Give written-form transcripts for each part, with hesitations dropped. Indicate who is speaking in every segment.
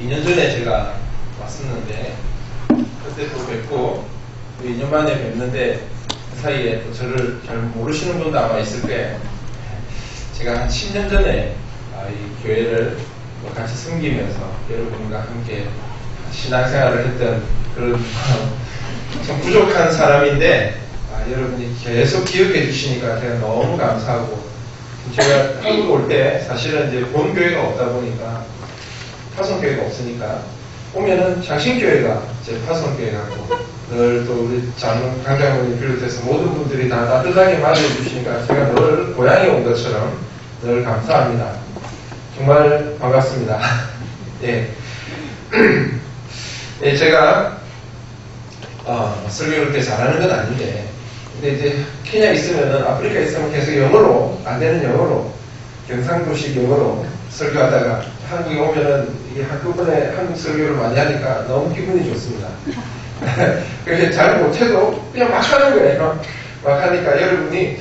Speaker 1: 2년 전에 제가 왔었는데 그때 또 뵙고 2년 만에 뵙는데 그 사이에 또 저를 잘 모르시는 분도 아마 있을 거예요. 제가 한 10년 전에 이 교회를 같이 섬기면서 여러분과 함께 신앙생활을 했던 그런 좀 부족한 사람인데 여러분이 계속 기억해 주시니까 제가 너무 감사하고, 제가 한국 올 때 사실은 이제 본 교회가 없다 보니까 파송교회가 없으니까 오면은 장신교회가 제 파송교회라고 늘 또 우리 강장모님 비롯해서 모든 분들이 다 따뜻하게 맞이해주시니까 제가 늘 고향에 온 것처럼 늘 감사합니다. 정말 반갑습니다. 예. 예, 제가 설교를 그렇게 잘하는 건 아닌데, 근데 이제 케냐 있으면은, 아프리카 있으면 계속 영어로, 안 되는 영어로, 경상도식 영어로 설교하다가 한국에 오면은 이게 한꺼번에 한국 설교를 많이 하니까 너무 기분이 좋습니다. 그래서 잘 못해도 그냥 막 하는 거예요. 막 하니까 여러분이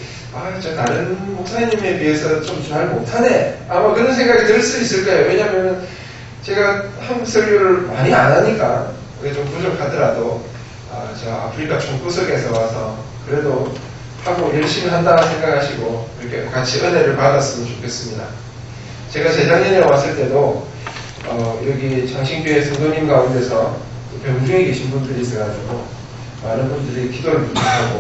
Speaker 1: 저 다른 목사님에 비해서 좀 잘 못하네, 아마 그런 생각이 들 수 있을 거예요. 왜냐면은 제가 한국 설교를 많이 안 하니까 그게 좀 부족하더라도 저 아프리카 총구석에서 와서 그래도 하고 열심히 한다 생각하시고 이렇게 같이 은혜를 받았으면 좋겠습니다. 제가 재작년에 왔을 때도 여기 장신교회 성도님 가운데서 병중에 계신 분들이 있어가지고 많은 분들이 기도를 부탁하고,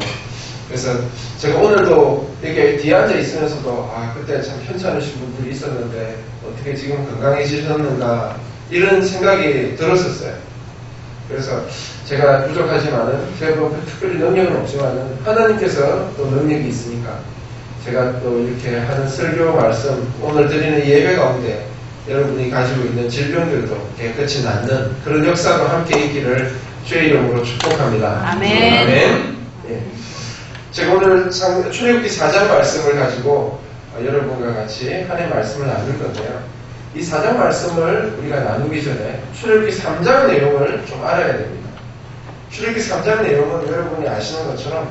Speaker 1: 그래서 제가 오늘도 이렇게 뒤에 앉아 있으면서도 그때 참 편찮으신 분들이 있었는데 어떻게 지금 건강해지셨는가 이런 생각이 들었었어요. 그래서 제가 부족하지만은, 제가 뭐 특별히 능력은 없지만은 하나님께서 또 능력이 있으니까 제가 또 이렇게 하는 설교 말씀, 오늘 드리는 예배 가운데 여러분이 가지고 있는 질병들도 깨끗이 낫는 그런 역사로 함께 있기를 주의 이름으로 축복합니다.
Speaker 2: 아멘.
Speaker 1: 아멘. 예. 제가 오늘 출애굽기 4장 말씀을 가지고 여러분과 같이 하나님의 말씀을 나눌 건데요. 이 4장 말씀을 우리가 나누기 전에 출애굽기 3장 내용을 좀 알아야 됩니다. 출애굽기 3장 내용은 여러분이 아시는 것처럼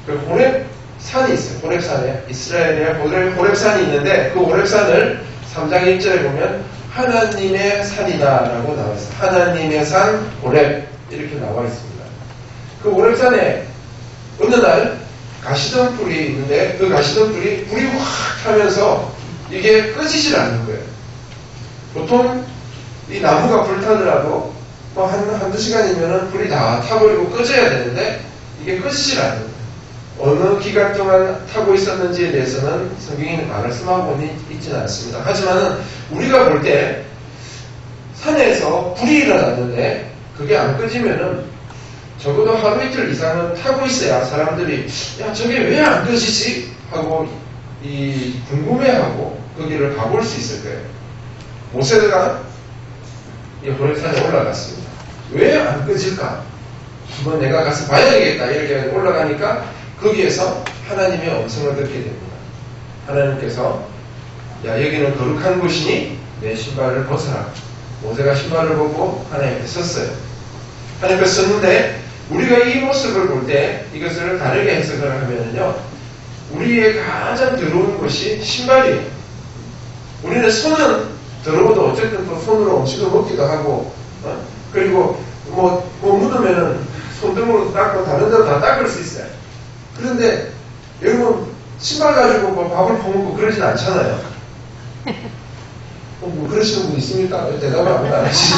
Speaker 1: 그 호렙산이 있어요. 호렙산에 이스라엘의 호렙산이 있는데 그 호렙산을 3장 1절에 보면 하나님의 산이다라고 나와 있어요. 하나님의 산 호렙 이렇게 나와 있습니다. 그 호렙산에 어느 날 가시덤불이 있는데 그 가시덤불이 불이 확 타면서 이게 꺼지질 않는 거예요. 보통 이 나무가 불타더라도 뭐 한두 시간이면은 불이 다 타버리고 꺼져야 되는데 이게 꺼지질 않는 거예요. 어느 기간 동안 타고 있었는지에 대해서는 성경에 말씀하고는 있지는 않습니다. 하지만은 우리가 볼 때 산에서 불이 일어났는데 그게 안 꺼지면은 적어도 하루 이틀 이상은 타고 있어야 사람들이 저게 왜 안 꺼지지? 하고 궁금해하고 거기를 가볼 수 있을 거예요. 모세가 이 호렙산에 올라갔습니다. 왜 안 꺼질까? 한번 내가 가서 봐야겠다 이렇게 올라가니까 거기에서 하나님의 음성을 듣게 됩니다. 하나님께서 여기는 거룩한 곳이니 내 신발을 벗어라. 모세가 신발을 벗고 하나님 앞에 섰어요. 하나님 앞에 섰는데 우리가 이 모습을 볼 때 이것을 다르게 해석을 하면요, 우리의 가장 더러운 것이 신발이에요. 우리는 손은 더러워도 어쨌든 또 손으로 음식을 먹기도 하고, 그리고 뭐 묻으면은 손등으로 닦고 다른 데로 다 닦을 수 있어요. 그런데 여러분 신발 가지고 뭐 밥을 퍼먹고 그러진 않잖아요. 뭐 그러시는 분 있습니까? 대답을 아무도 안 하시지.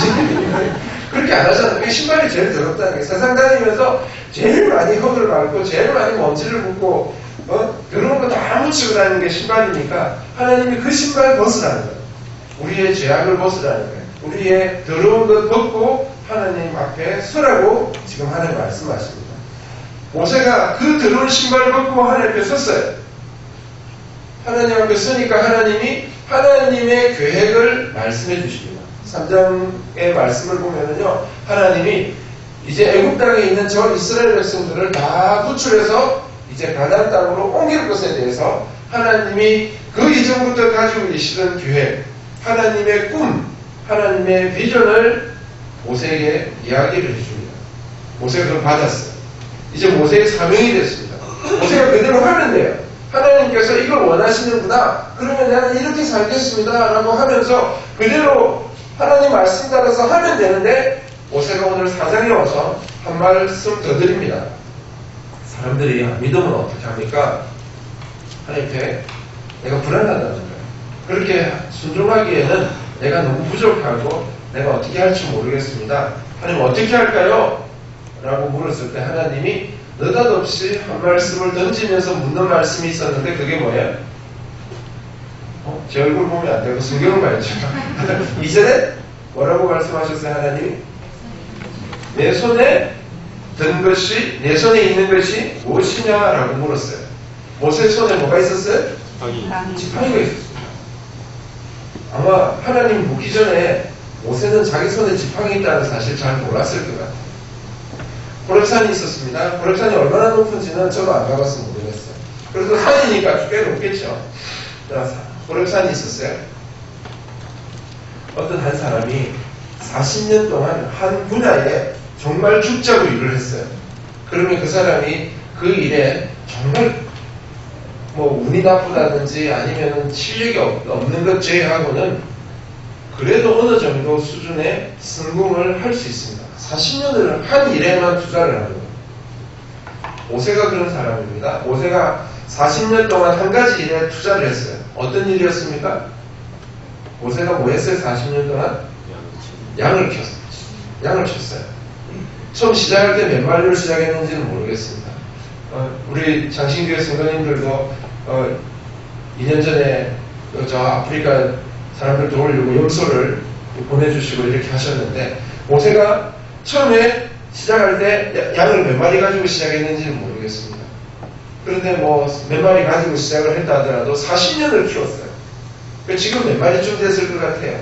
Speaker 1: 그렇게 안 하잖아요. 그게 신발이 제일 더럽다는 게, 세상 다니면서 제일 많이 흙을 밟고 제일 많이 먼지를 묻고 더러운 거 다 묻히고 다니는 게 신발이니까 하나님이 그 신발 벗으라는 거예요. 우리의 죄악을 벗으라는 거예요. 우리의 더러운 것 벗고 하나님 앞에 서라고 지금 하나님 말씀하십니다. 모세가 그 더러운 신발을 벗고 하나님 앞에 섰어요. 하나님 앞에 서니까 하나님이 하나님의 계획을 말씀해 주십니다. 3장의 말씀을 보면은요, 하나님이 이제 애굽 땅에 있는 저 이스라엘 백성들을 다 구출해서 이제 가나안 땅으로 옮길 것에 대해서 하나님이 그 이전부터 가지고 계시던 계획, 하나님의 꿈, 하나님의 비전을 모세에게 이야기를 해줍니다. 모세가 그걸 받았어요. 이제 모세의 사명이 됐습니다. 모세가 그대로 하면 돼요. 하나님께서 이걸 원하시는구나. 그러면 나는 이렇게 살겠습니다. 라고 하면서 그대로 하나님 말씀 따라서 하면 되는데 모세가 오늘 4장에 와서 한 말씀 더 드립니다. 사람들이 안 믿으면 어떻게 합니까? 하나님께 내가 불안하다는 거예요. 그렇게 순종하기에는 내가 너무 부족하고 내가 어떻게 할지 모르겠습니다. 하나님 어떻게 할까요? 라고 물었을 때 하나님이 느닷없이 한 말씀을 던지면서 묻는 말씀이 있었는데 그게 뭐예요? 제 얼굴 보면 안 되고 성경을 봐야죠. 이전에 뭐라고 말씀하셨어요? 하나님이? 내 손에 든 것이, 내 손에 있는 것이 무엇이냐라고 물었어요. 모세 손에 뭐가 있었어요? 지팡이가 있었어요. 아마 하나님 묻기 전에 모세는 자기 손에 지팡이 있다는 사실 잘 몰랐을 것 같아요. 호렙산이 있었습니다. 호렙산이 얼마나 높은지는 저도 안 가봐서 모르겠어요. 그래도 산이니까 꽤 높겠죠. 호렙산이 있었어요. 어떤 한 사람이 40년 동안 한 분야에 정말 죽자고 일을 했어요. 그러면 그 사람이 그 일에 정말 뭐 운이 나쁘다든지 아니면 실력이 없는 것 제외하고는 그래도 어느 정도 수준의 성공을 할 수 있습니다. 40년을 한 일에만 투자를 하는 거예요. 모세가 그런 사람입니다. 모세가 40년 동안 한 가지 일에 투자를 했어요. 어떤 일이었습니까? 모세가 뭐 했어요? 40년 동안? 양을 키웠어요. 양을 쳤어요. 처음 시작할 때 몇 마리로 시작했는지는 모르겠습니다. 우리 장신교회 성도님들도 2년 전에 저 아프리카 사람들 도우려고 염소를 보내주시고 이렇게 하셨는데 모세가 처음에 시작할 때 양을 몇 마리 가지고 시작했는지는 모르겠습니다. 그런데 뭐 몇 마리 가지고 시작을 했다 하더라도 40년을 키웠어요. 지금 몇 마리쯤 됐을 것 같아요.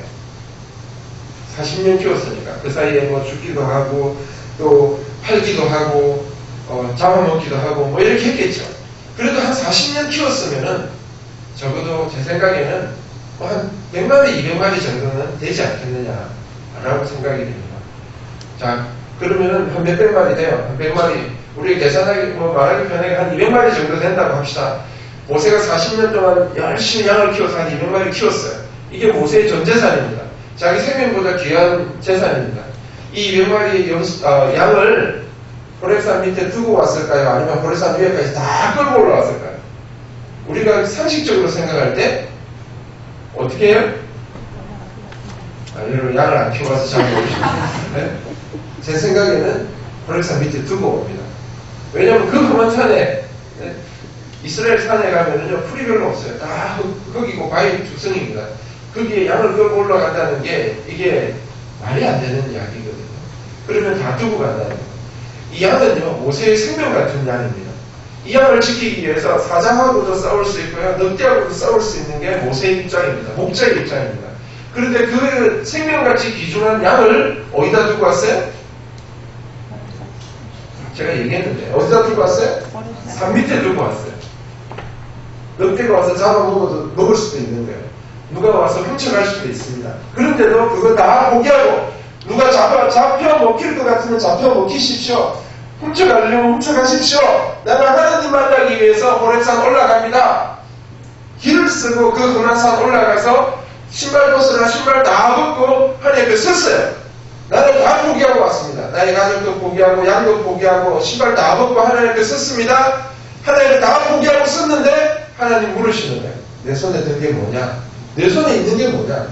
Speaker 1: 40년 키웠으니까 그 사이에 뭐 죽기도 하고 또 팔기도 하고 잡아먹기도 하고 뭐 이렇게 했겠죠. 그래도 한 40년 키웠으면은 적어도 제 생각에는 한 100마리, 200마리 정도는 되지 않겠느냐라고 생각이 됩니다. 자, 그러면은 한 몇백 마리 돼요. 한 100마리. 우리 계산하기, 말하기 편하게 한 200마리 정도 된다고 합시다. 모세가 40년 동안 열심히 양을 키워서 한 200마리 키웠어요. 이게 모세의 전 재산입니다. 자기 생명보다 귀한 재산입니다. 이 200마리 양을 호렙산 밑에 두고 왔을까요? 아니면 호렙산 위에까지 다 끌고 올라왔을까요? 우리가 상식적으로 생각할 때 어떻게 해요? 여러분 양을 안 키워서 잘 모르시죠? 네? 제 생각에는 호렙산 밑에 두고 옵니다. 왜냐하면 그 험한 산에 이스라엘 산에 가면은요 풀이 별로 없어요. 다 흙이고 바위 투성입니다. 거기에 양을 끌고 올라간다는 게 이게 말이 안 되는 이야기거든요. 그러면 다 두고 간다는 거예요. 이 양은요 모세의 생명 같은 양입니다. 이 양을 지키기 위해서 사자하고도 싸울 수 있고요 늑대하고도 싸울 수 있는 게 모세의 입장입니다. 목자의 입장입니다. 그런데 그 생명같이 귀중한 양을 어디다 두고 왔어요? 제가 얘기했는데 어디다 두고 왔어요? 산 밑에 두고 왔어요. 늑대가 와서 잡아먹어도 먹을 수도 있는 거예요. 누가 와서 훔쳐갈 수도 있습니다. 그런데도 그거 다 포기하고 누가 잡혀 먹힐 것 같으면 잡혀 먹히십시오. 훔쳐가려면 훔쳐가십시오. 나는 하나님 만나기 위해서 호렙산 올라갑니다. 길을 쓰고 그 험한 산 올라가서 신발 벗으라 신발 다 벗고 하나님께 섰어요. 나는 다 포기하고 왔습니다. 나의 가족도 포기하고 양도 포기하고 신발 다 벗고 하나님께 섰습니다. 하나님을 다 포기하고 섰는데 하나님 물으시는 거예요. 내 손에 든 게 뭐냐? 내 손에 있는 게 뭐냐?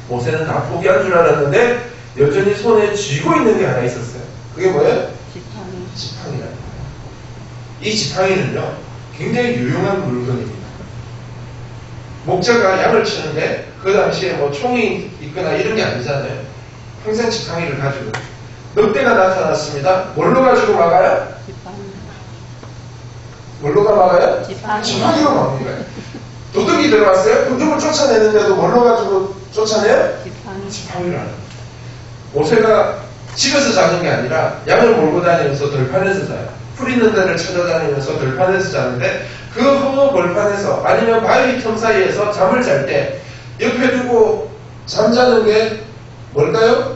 Speaker 1: 모세는 다 포기한 줄 알았는데 여전히 손에 쥐고 있는 게 하나 있었어요. 그게 뭐예요? 지팡이라는 거예요. 이 지팡이는요 굉장히 유용한 물건입니다. 목자가 양을 치는데 그 당시에 뭐 총이 있거나 이런 게 아니잖아요. 항상 지팡이를 가지고 늑대가 나타났습니다. 뭘로 가지고 막아요? 뭘로가 막아요? 지팡이로 막는 거예요. 도둑이 들어왔어요? 도둑을 쫓아내는데도 뭘로 가지고 쫓아내요? 지팡이로 하는 거예요. 모세가 집에서 자는 게 아니라 양을 몰고 다니면서 들판에서 자요. 풀 있는 데를 찾아다니면서 들판에서 자는데 그 허무 벌판에서 아니면 바위 틈 사이에서 잠을 잘 때 옆에 두고 잠자는 게 뭘까요?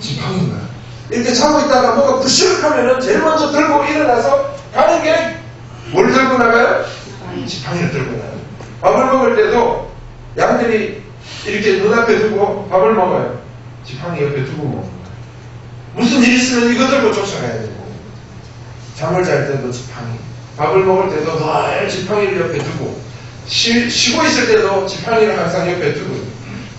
Speaker 1: 지팡이인가요? 이렇게 자고 있다가 뭐가 부시룩 하면은 제일 먼저 들고 일어나서 가는 게 뭘 들고 나가요? 지팡이를 들고 나가요. 밥을 먹을 때도 양들이 이렇게 눈앞에 두고 밥을 먹어요. 지팡이 옆에 두고 먹는 거예요. 무슨 일 있으면 이거 들고 쫓아가야 되고, 잠을 잘 때도 지팡이, 밥을 먹을 때도 늘 지팡이를 옆에 두고, 쉬고 있을 때도 지팡이를 항상 옆에 두고,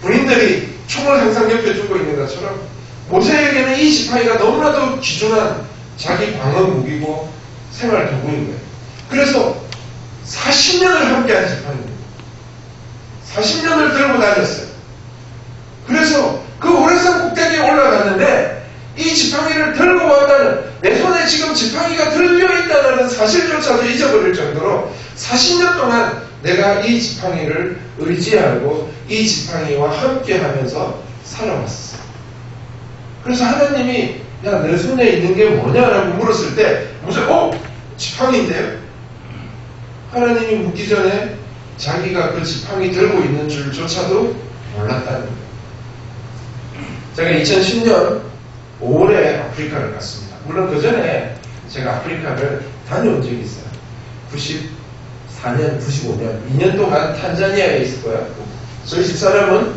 Speaker 1: 군인들이 총을 항상 옆에 두고 있는 것처럼 모세에게는 이 지팡이가 너무나도 귀중한 자기 방어 무기고 생활 도구인 거예요. 그래서 40년을 함께한 지팡이입니다. 40년을 들고 다녔어요. 그래서 그 오래산 꼭대기에 올라갔는데 이 지팡이를 들고 왔다는, 내 손에 지금 지팡이가 들려있다는 사실조차도 잊어버릴 정도로 40년 동안 내가 이 지팡이를 의지하고 이 지팡이와 함께 하면서 살아왔어. 그래서 하나님이 야, 내 손에 있는 게 뭐냐라고 물었을 때 무슨 지팡이인데요? 하나님이 묻기 전에 자기가 그 지팡이 들고 있는 줄조차도 몰랐다는 거예요. 제가 2010년 5월에 아프리카를 갔습니다. 물론 그 전에 제가 아프리카를 다녀온 적이 있어요. 94년, 95년, 2년 동안 탄자니아에 있을 거예요. 저희 집사람은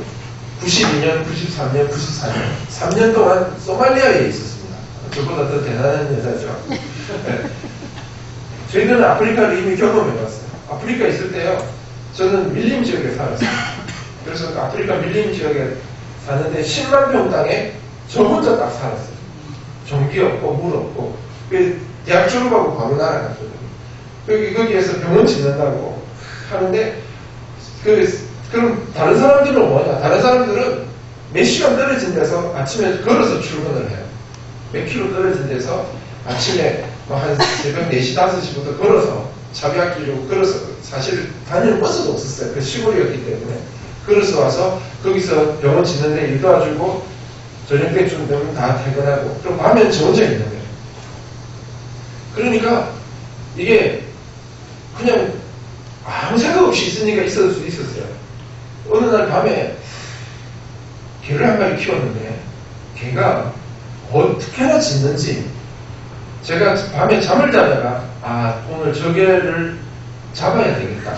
Speaker 1: 92년, 93년, 94년, 3년 동안 소말리아에 있었습니다. 저보다 더 대단한 여자죠. 네. 저희들은 아프리카를 이미 경험해봤어요. 아프리카 있을 때요, 저는 밀림 지역에 살았어요. 그래서 그 아프리카 밀림 지역에 사는데 10만 평 땅에 저 혼자 딱 살았어요. 전기 없고 물 없고. 대학 졸업하고 바로 날아갔거든요. 거기에서 병원 짓는다고 하는데, 그럼 다른 사람들은 뭐냐? 다른 사람들은 몇 시간 떨어진 데서 아침에 걸어서 출근을 해요. 몇 킬로 떨어진 데서 아침에 한 새벽 4시, 5시부터 걸어서 차비학 기려고 걸어서, 사실 다니는 버스도 없었어요. 그 시골이었기 때문에. 걸어서 와서 거기서 병원 짓는데 일 도와주고 저녁 때쯤 되면 다 퇴근하고, 그럼 밤에는 저 혼자 있는 거예요. 그러니까 이게 그냥 아무 생각 없이 있으니까 있을 수 있었어요. 어느 날 밤에 개를 한 마리 키웠는데 개가 어떻게나 짖는지 제가 밤에 잠을 자다가 오늘 저 개를 잡아야 되겠다.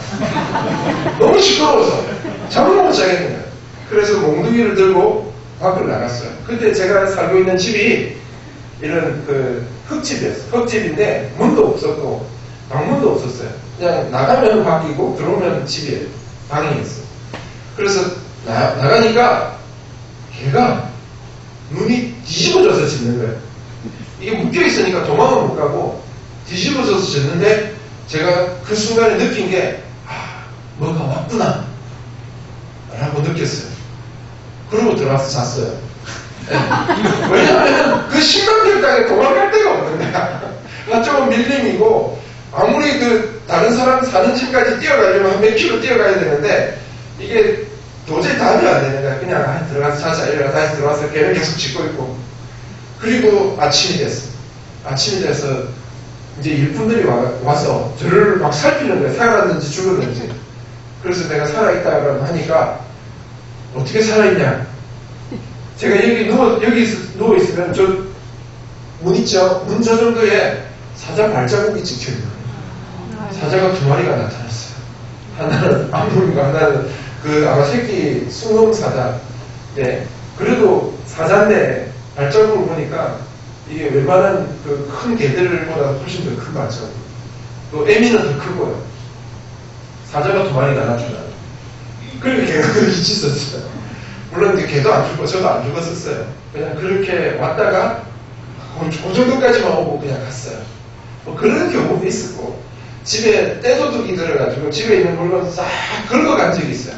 Speaker 1: 너무 시끄러워서 잠을 못 자겠는 거예요. 그래서 몽둥이를 들고 밖으로 나갔어요. 그때 제가 살고 있는 집이 이런 그 흙집이었어요. 흙집인데 문도 없었고 방문도 없었어요. 그냥 나가면 밖이고 들어오면 집이에요. 방이었어요. 그래서 나가니까 걔가 눈이 뒤집어져서 짖는 거예요. 이게 묶여있으니까 도망은 못 가고 뒤집어져서 짖는데 제가 그 순간에 느낀 게 뭐가 왔구나 라고 느꼈어요. 그러고 들어와서 잤어요. 왜냐하면 그 10만 평 땅에 도망갈 데가 없는 거야. 조금 밀림이고 아무리 다른 사람 사는 집까지 뛰어가려면 한 몇 킬로 뛰어가야 되는데 이게 도저히 답이 안 되는 거야. 그냥 들어가서 자자 이러다가 다시 들어와서 걔를 계속 짖고 있고. 그리고 아침이 됐어. 아침이 돼서 이제 일꾼들이 와서 저를 막 살피는 거야. 살아났는지 죽었는지. 그래서 내가 살아있다고 하니까 어떻게 살아있냐. 제가 여기 누워있으면 저 문 있죠? 문 저 정도에 사자 발자국이 찍혀있는 거예요. 사자가 2마리가 나타났어요. 하나는 암놈이고 하나는 아마 새끼 숭놈 사자. 네. 그래도 사자인데 발자국을 보니까 이게 웬만한 큰 개들보다 훨씬 더 큰 발자국. 또 애미는 더 크고요. 사자가 2마리가 나타나요. 그리고 걔가 그렇게 짖었어요. 물론 이제 걔도 안 죽고 저도 안 죽었었어요. 그냥 그렇게 왔다가 그 정도까지만 오고 그냥 갔어요. 뭐 그런 경우도 있었고, 집에 떼도둑이 들어가지고 집에 있는 물건 싹 긁어간 적이 있어요.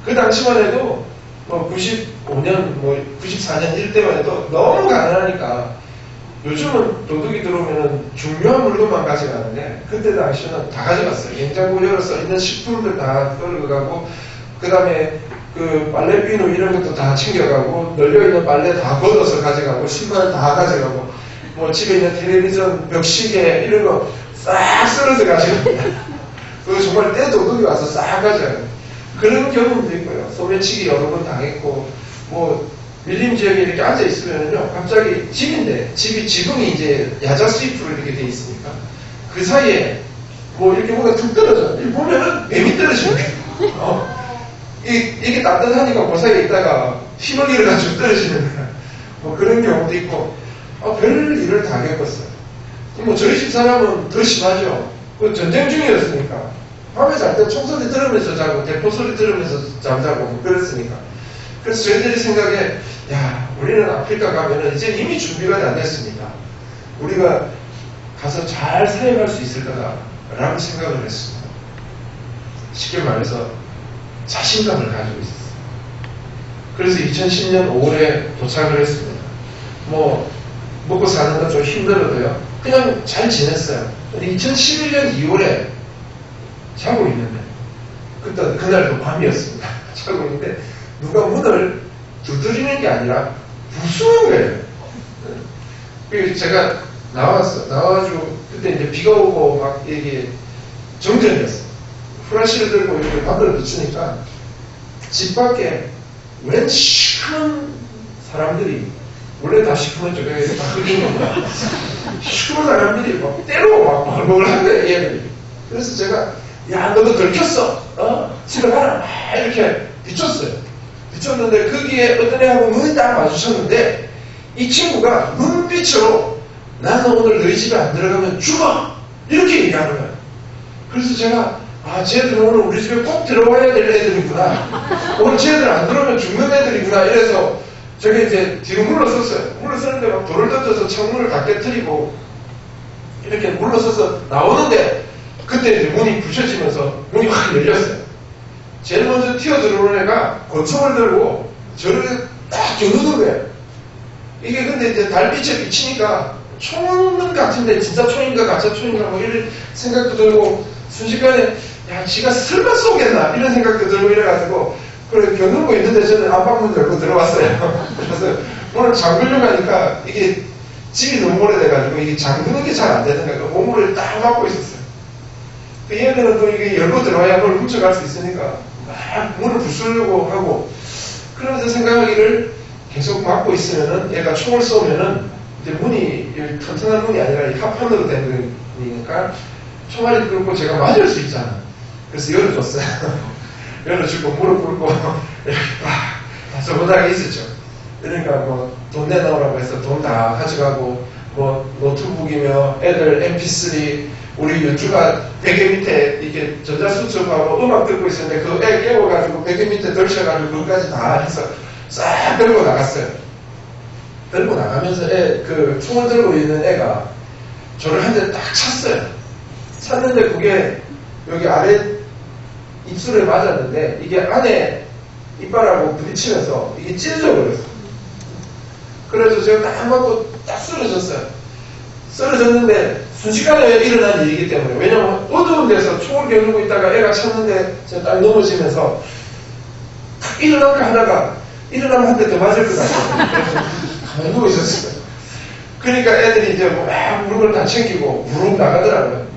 Speaker 1: 그 당시만 해도 95년, 94년 이때만 해도 너무 가난하니까 요즘은 도둑이 들어오면 중요한 물건만 가져가는데 그때 당시는 다 가져갔어요. 냉장고 열어서 있는 식품들 다 긁어가고, 그 다음에 빨래 비누 이런 것도 다 챙겨가고, 널려있는 빨래 다 걷어서 가져가고, 신발 다 가져가고, 집에 있는 텔레비전, 벽시계 이런 거 싹 쓸어서 가져갑니다. 정말 떼도둑이 와서 싹 가져가요. 그런 경험도 있고요. 소매치기 여러 번 당했고, 밀림 지역에 이렇게 앉아있으면요, 갑자기 집인데, 집이 지붕이 이제 야자 수입으로 이렇게 돼 있으니까, 그 사이에 이렇게 뭐가 툭 떨어져. 보면은 뱀이 떨어지는 거예요. 이게 따뜻하니까 그 사이에 있다가 힘을 잃어가지고 떨어지는 거야. 뭐 그런 경우도 있고, 별 일을 다 겪었어요. 뭐 저희 집 사람은 더 심하죠. 그 전쟁 중이었으니까. 밤에 잘 때 총소리 들으면서 자고, 대포 소리 들으면서 잠자고, 뭐 그랬으니까. 그래서 저희들이 생각에, 야, 우리는 아프리카 가면은 이제 이미 준비가 안 됐습니다. 우리가 가서 잘 사역할 수 있을 거다라고 생각을 했습니다. 쉽게 말해서 자신감을 가지고 있었어요. 그래서 2010년 5월에 도착을 했습니다. 뭐 먹고 사는 건 좀 힘들어도요. 그냥 잘 지냈어요. 근데 2011년 2월에 자고 있는데 그날도 밤이었습니다. 자고 있는데 누가 문을 두드리는 게 아니라 부수는 거예요. 그래서 제가 나와가지고 그때 이제 비가 오고 막 이게 정전이었어요. 후라시를 들고 이렇게 밖으로 비추니까 집 밖에 웬 시큰 사람들이, 원래 다 시커먼 쪽에 다 흑인 거야. 시커먼 사람들이 막 때로 막 벌벌 한 거예요, 얘들이. 그래서 제가, 야, 너도 들켰어. 집에 가라. 막 이렇게 비췄어요. 비췄는데 거기에 어떤 애하고 눈이 딱 마주쳤는데 이 친구가 눈빛으로 나는 오늘 너희 집에 안 들어가면 죽어! 이렇게 얘기하는 거예요. 그래서 제가, 쟤들 오늘 우리 집에 꼭 들어와야 될 애들이구나. 오늘 쟤들 안 들어오면 죽는 애들이구나. 이래서 제가 이제 뒤로 물러섰어요. 물러서는데 막 돌을 던져서 창문을 다 깨트리고 이렇게 물러서서 나오는데 그때 이제 문이 부셔지면서 문이 확 열렸어요. 제일 먼저 튀어 들어오는 애가 권총을 들고 저를 딱 겨누는 거예요. 이게 근데 이제 달빛에 비치니까 총 같은데 진짜 총인가 가짜 총인가 뭐 이런 생각도 들고 순식간에 야 지가 설마 쏘겠나 이런 생각도 들고 이래가지고 그래 겨누고 있는데 저는 안방문 열고 들어왔어요. 그래서 문을 잠그려고 하니까 이게 집이 너무 오래돼가지고 이게 잠그는 게 잘 안 되는 거예요. 오물을 딱 막고 있었어요. 그 얘들은 또 이게 열고 들어와야 그걸 훔쳐갈 수 있으니까 막 문을 부수려고 하고 그러면서 생각하기를 계속 막고 있으면은 얘가 총을 쏘면은 이제 문이 튼튼한 문이 아니라 이 합판으로 된 거니까 총알이 뚫고 제가 맞을 수 있잖아. 그래서 열어줬어요. 열어주고 무릎 꿇고 이렇게 다 저보다가 있었죠. 그러니까 뭐 돈 내놓으라고 해서 돈 다 가져가고 뭐 노트북이며 애들 mp3 우리 연주가 베개 밑에 이렇게 전자수첩하고 음악 듣고 있었는데 그 애 깨워가지고 베개 밑에 덜쳐가지고 그것까지 다 해서 싹 들고 나갔어요. 들고 나가면서 그 총을 들고 있는 애가 저를 한 대 딱 찼어요. 찼는데 그게 여기 아래 입술에 맞았는데 이게 안에 이빨하고 부딪히면서 이게 찢어져 버렸어요. 그래서 제가 딱 맞고 딱 쓰러졌어요. 쓰러졌는데 순식간에 일어난 일이기 때문에 왜냐면 어두운 데서 총을 겨누고 있다가 애가 찼는데 제가 딱 넘어지면서 딱 일어날까 하다가 일어나면 한 대 더 맞을 것 같아요. 그래서 가만히 누워 있었어요. 그러니까 애들이 이제 막 물건을 다 챙기고 무릎 나가더라고요.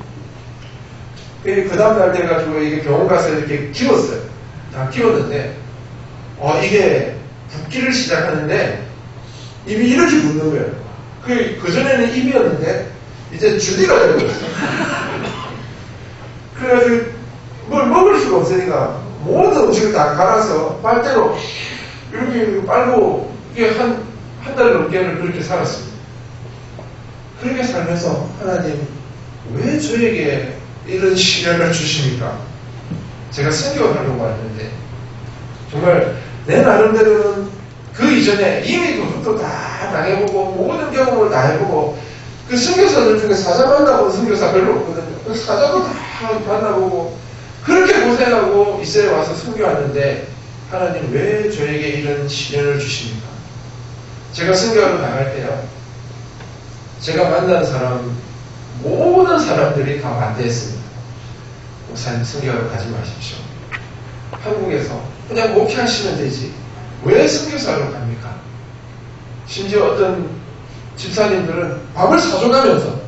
Speaker 1: 그 다음날 돼가지고 이게 병원 가서 이렇게 키웠어요. 다 키웠는데 이게 붓기를 시작하는데 입이 이렇게 붓는 거예요. 그전에는 입이었는데 이제 주디가 되어버렸어요. 그래가지고 뭘 먹을 수가 없으니까 모든 음식을 다 갈아서 빨대로 이렇게 빨고 이게 한 달 넘게를 그렇게 살았습니다. 그렇게 살면서 하나님 왜 저에게 이런 시련을 주십니까? 제가 선교하려고 왔는데 정말 내 나름대로는 그 이전에 이미 그것도 다 당해보고 모든 경험을 다 해보고 그 선교사들 중에 사자 만나본 선교사 별로 없거든요. 그 사자도 다 만나보고 그렇게 고생하고 이스라엘 와서 선교하는데 하나님 왜 저에게 이런 시련을 주십니까? 제가 선교하러 나갈 때요. 제가 만난 사람 모든 사람들이 다 반대했습니다. 목사님 선교하러 가지 마십시오. 한국에서 그냥 목회하시면 되지. 왜 선교사로 갑니까? 심지어 어떤 집사님들은 밥을 사줘가면서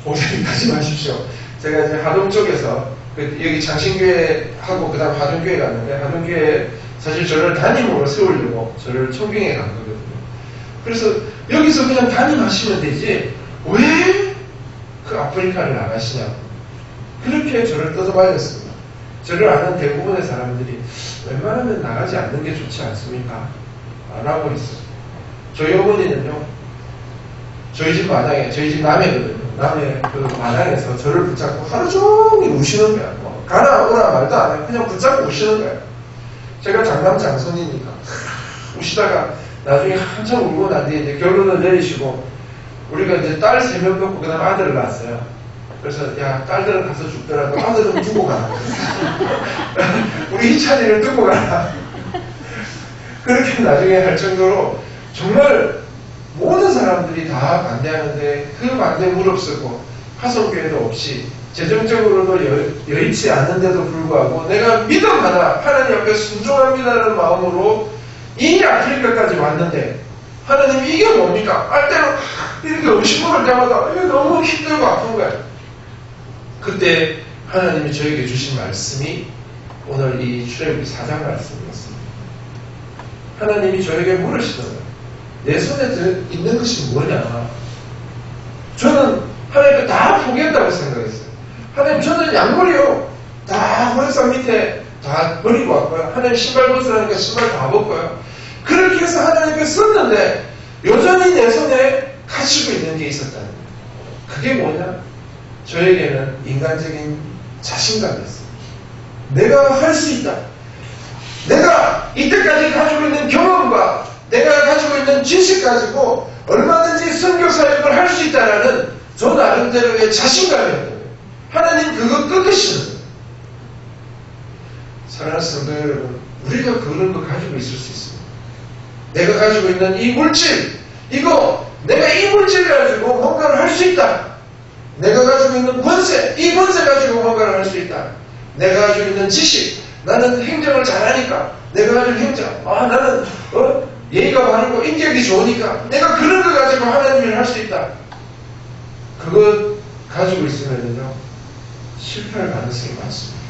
Speaker 1: 목사님 가지 마십시오. 제가 이제 하동 쪽에서 여기 장신교회하고 그 다음 하동교회 갔는데 하동교회 사실 저를 담임으로 세우려고 저를 청빙에 간 거거든요. 그래서 여기서 그냥 담임하시면 되지 왜 그 아프리카를 나가시냐고 그렇게 저를 떠들어봤습니다. 저를 아는 대부분의 사람들이 웬만하면 나가지 않는 게 좋지 않습니까? 라고 했어요. 저희 어머니는요, 저희 집 마당에, 저희 집 남해거든요. 남해 그 마당에서 저를 붙잡고 하루 종일 우시는 거야. 뭐, 가라, 오라 말도 안 해요. 그냥 붙잡고 우시는 거야. 제가 장남장손이니까. 우시다가 나중에 한참 울고 난 뒤에 이제 결론을 내리시고, 우리가 이제 딸 3명 갖고 그 다음 아들을 낳았어요. 그래서, 야, 딸들은 가서 죽더라도 아들은 두고 가라. 우리 희찬이를 두고 가라. 그렇게 나중에 할 정도로 정말 모든 사람들이 다 반대하는데 그 반대 무릅쓰고 화성교회도 없이 재정적으로도 여의치 않는데도 불구하고 내가 믿음 하나 하나님 앞에 순종합니다라는 마음으로 이 아프리카까지 왔는데 하나님이 이게 뭡니까? 알 때로 이렇게 음식 먹을 때마다 이게 너무 힘들고 아픈 거야. 그때 하나님이 저에게 주신 말씀이 오늘 이 출애굽기 4장 말씀이었습니다. 하나님이 저에게 물으시더라고요. 내 손에 있는 것이 뭐냐? 저는 하나님을 다 포기했다고 생각했어요. 하나님, 저는 양머리요. 다 호래산 밑에 다 버리고 왔고요. 하나님 신발 벗으라니까 신발 다 벗고요. 그렇게 해서 하나님께 썼는데 여전히 내 손에 가지고 있는 게 있었다는 거예요. 그게 뭐냐? 저에게는 인간적인 자신감이었어요. 내가 할 수 있다. 내가 이때까지 가지고 있는 경험과 내가 가지고 있는 지식 가지고 얼마든지 선교 사역을 할 수 있다라는 저 나름대로의 자신감이었던 거예요. 하나님 그거 끊으시는 거예요. 사랑하는 성도 여러분, 우리가 그런 거 가지고 있을 수 있습니다. 내가 가지고 있는 이 물질, 이거 내가 이 물질 가지고 뭔가를 할 수 있다. 내가 가지고 있는 권세, 이 권세 가지고 뭔가를 할 수 있다. 내가 가지고 있는 지식, 나는 행정을 잘하니까 내가 가지고 행정, 나는 예의가 바르고 인격이 좋으니까 내가 그런 거 가지고 하나님 일을 할 수 있다. 그거 가지고 있으면요 실패할 가능성이 많습니다.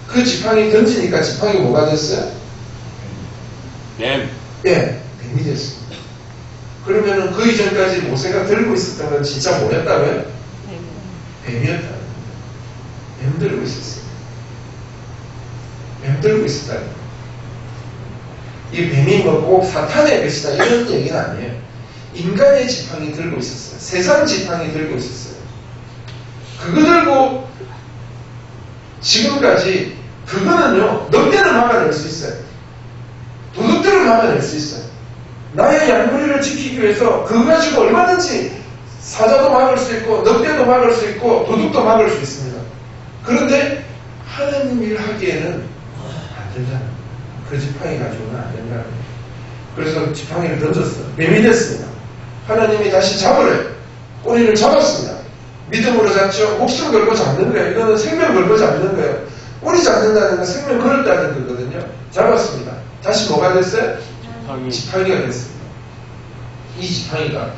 Speaker 1: 그 지팡이 던지니까 지팡이 뭐가 됐어요? 뱀. 예, 뱀이 됐습니다. 그러면은 그 이전까지 모세가 들고 있었던 건 진짜 뭐였다고요? 뱀이었다는 거예요. 뱀 들고 있었어요. 뱀 들고 있었다는 거예요. 이 뱀이 뭐 꼭 사탄의 것이다 이런 얘기는 아니에요. 인간의 지팡이 들고 있었어요. 세상 지팡이 들고 있었어요. 그거 들고 지금까지 그거는요 넉대는 막아낼 수 있어요. 도둑들을 막아낼 수 있어요. 나의 양머리를 지키기 위해서 그거 가지고 얼마든지 사자도 막을 수 있고 넉대도 막을 수 있고 도둑도 막을 수 있습니다. 그런데 하나님 일 하기에는 안 된다는 거예요. 그 지팡이 가지고는 안 된다는 거예요. 그래서 지팡이를 던졌어요. 뱀이 됐습니다. 하나님이 다시 잡으래요. 꼬리를 잡았습니다. 믿음으로 잡죠. 목숨 걸고 잡는 거예요. 이거는 생명 걸고 잡는 거예요. 꼬리 잡는다는 건 생명 걸었다는 거거든요. 잡았습니다. 다시 뭐가 됐어요? 지팡이가 됐습니다. 이 지팡이가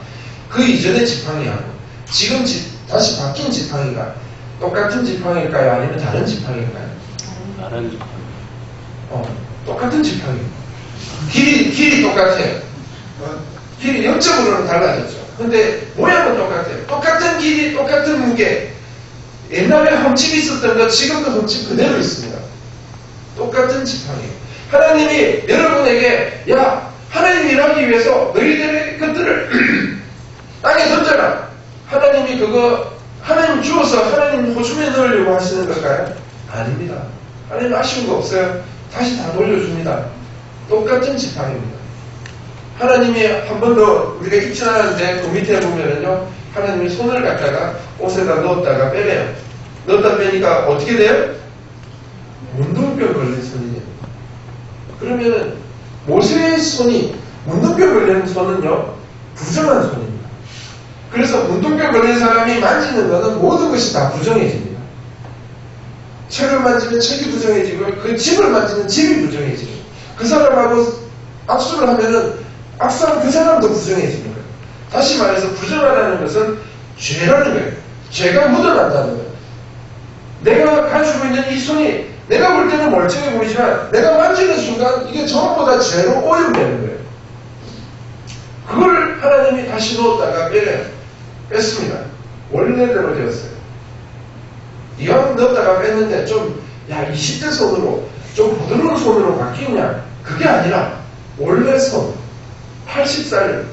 Speaker 1: 그 이전의 지팡이하고 지금 다시 바뀐 지팡이가 똑같은 지팡이일까요? 아니면 다른 지팡이일까요?
Speaker 2: 다른 지팡이.
Speaker 1: 똑같은 지팡이. 길이 똑같아요. 길이 0점으로는 달라졌죠. 근데 모양은 똑같아요. 똑같은 길이, 똑같은 무게. 옛날에 흠집이 있었던 거 지금도 흠집 그대로 있습니다. 똑같은 지팡이. 하나님이 여러분에게 하나님 일하기 위해서 너희들의 것들을 땅에 던져라. 하나님이 그거 하나님 주어서 하나님 호주머니에 넣으려고 하시는 걸까요? 아닙니다. 하나님 아쉬운 거 없어요. 다시 다 돌려줍니다. 똑같은 지팡이입니다. 하나님이 한 번 더 우리가 입천하는데 그 밑에 보면은요 하나님이 손을 갖다가 옷에다 넣었다가 빼래요. 넣었다 빼니까 어떻게 돼요? 문둥병 걸린 손이에요. 그러면은 모세의 손이 문둥병 걸린 손은요 부정한 손입니다. 그래서 문둥병 걸린 사람이 만지는 것은 모든 것이 다 부정해집니다. 책을 만지면 책이 부정해지고 그 집을 만지면 집이 부정해지고 그 사람하고 악수를 하면은 악수하면 그 사람도 부정해지는 거예요. 다시 말해서 부정하다는 것은 죄라는 거예요. 죄가 묻어난다는 거예요. 내가 가지고 있는 이 손이 내가 볼 때는 멀쩡해 보이지만 내가 만지는 순간 이게 전부 다 죄로 오염되는 거예요. 그걸 하나님이 다시 넣었다가 뺐습니다. 원래대로 되었어요. 이왕 넣었다가 뺐는데 좀 20대 손으로 좀 부드러운 손으로 바뀌냐? 그게 아니라 원래 손, 80살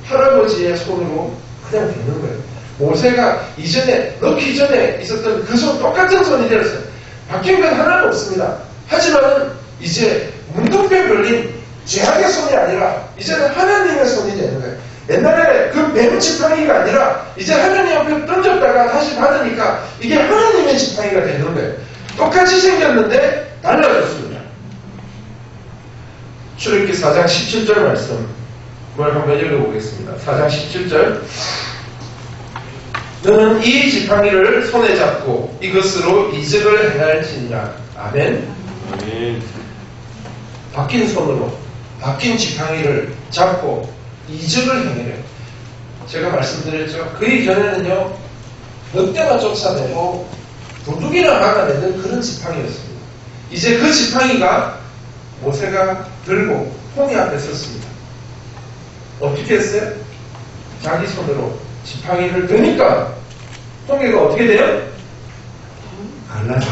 Speaker 1: 할아버지의 손으로 그냥 되는 거예요. 모세가 이전에 넣기 전에 있었던 그 손 똑같은 손이 되었어요. 바뀐 건 하나도 없습니다. 하지만 이제 문둥병 걸린 죄악의 손이 아니라 이제는 하나님의 손이 되는 거예요. 옛날에 그 뱀 지팡이가 아니라 이제 하나님 앞에 던졌다가 다시 받으니까 이게 하나님의 지팡이가 되는 거예요. 똑같이 생겼는데 달라졌습니다. 출애굽기 4장 17절 말씀 뭘 한번 읽어보겠습니다. 4장 17절 너는 이 지팡이를 손에 잡고 이것으로 이적을 행할지니라. 아멘.
Speaker 2: 아멘.
Speaker 1: 바뀐 손으로 바뀐 지팡이를 잡고 이적을 행해요. 제가 말씀드렸죠. 그 이전에는요 늑대가 쫓아내고 도둑이나 막아내는 그런 지팡이였습니다. 이제 그 지팡이가 모세가 들고 홍해 앞에 섰습니다. 어떻게 했어요? 자기 손으로 지팡이를 드니까 홍해가 어떻게 돼요? 갈라져.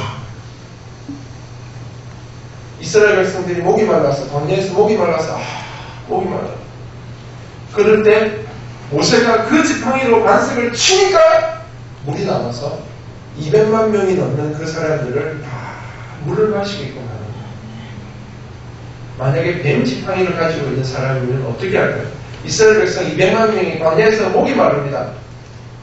Speaker 1: 이스라엘 백성들이 목이 말라서 광야에서 목이 말라서 목이 말라. 그럴 때 모세가 그 지팡이로 반석을 치니까 물이 나와서 200만 명이 넘는 그 사람들을 다 물을 마시게끔 하는 거예요. 만약에 뱀 지팡이를 가지고 있는 사람이면 어떻게 할까요? 이스라엘 백성 200만 명이 광야에서 목이 마릅니다.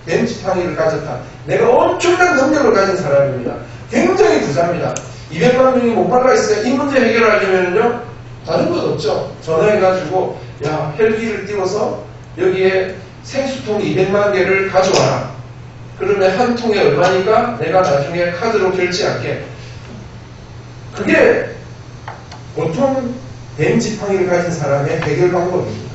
Speaker 1: 뱀 지팡이를 가졌다. 내가 엄청난 능력을 가진 사람입니다. 굉장히 부자입니다. 200만 명이 못 말라 있어요. 이 문제 해결하려면요 다른 것 없죠. 전화해가지고 야 헬기를 띄워서 여기에 생수통 200만 개를 가져와라. 그러면 한 통에 얼마니까 내가 나중에 카드로 결제할게. 그게 보통 뱀 지팡이를 가진 사람의 해결 방법입니다.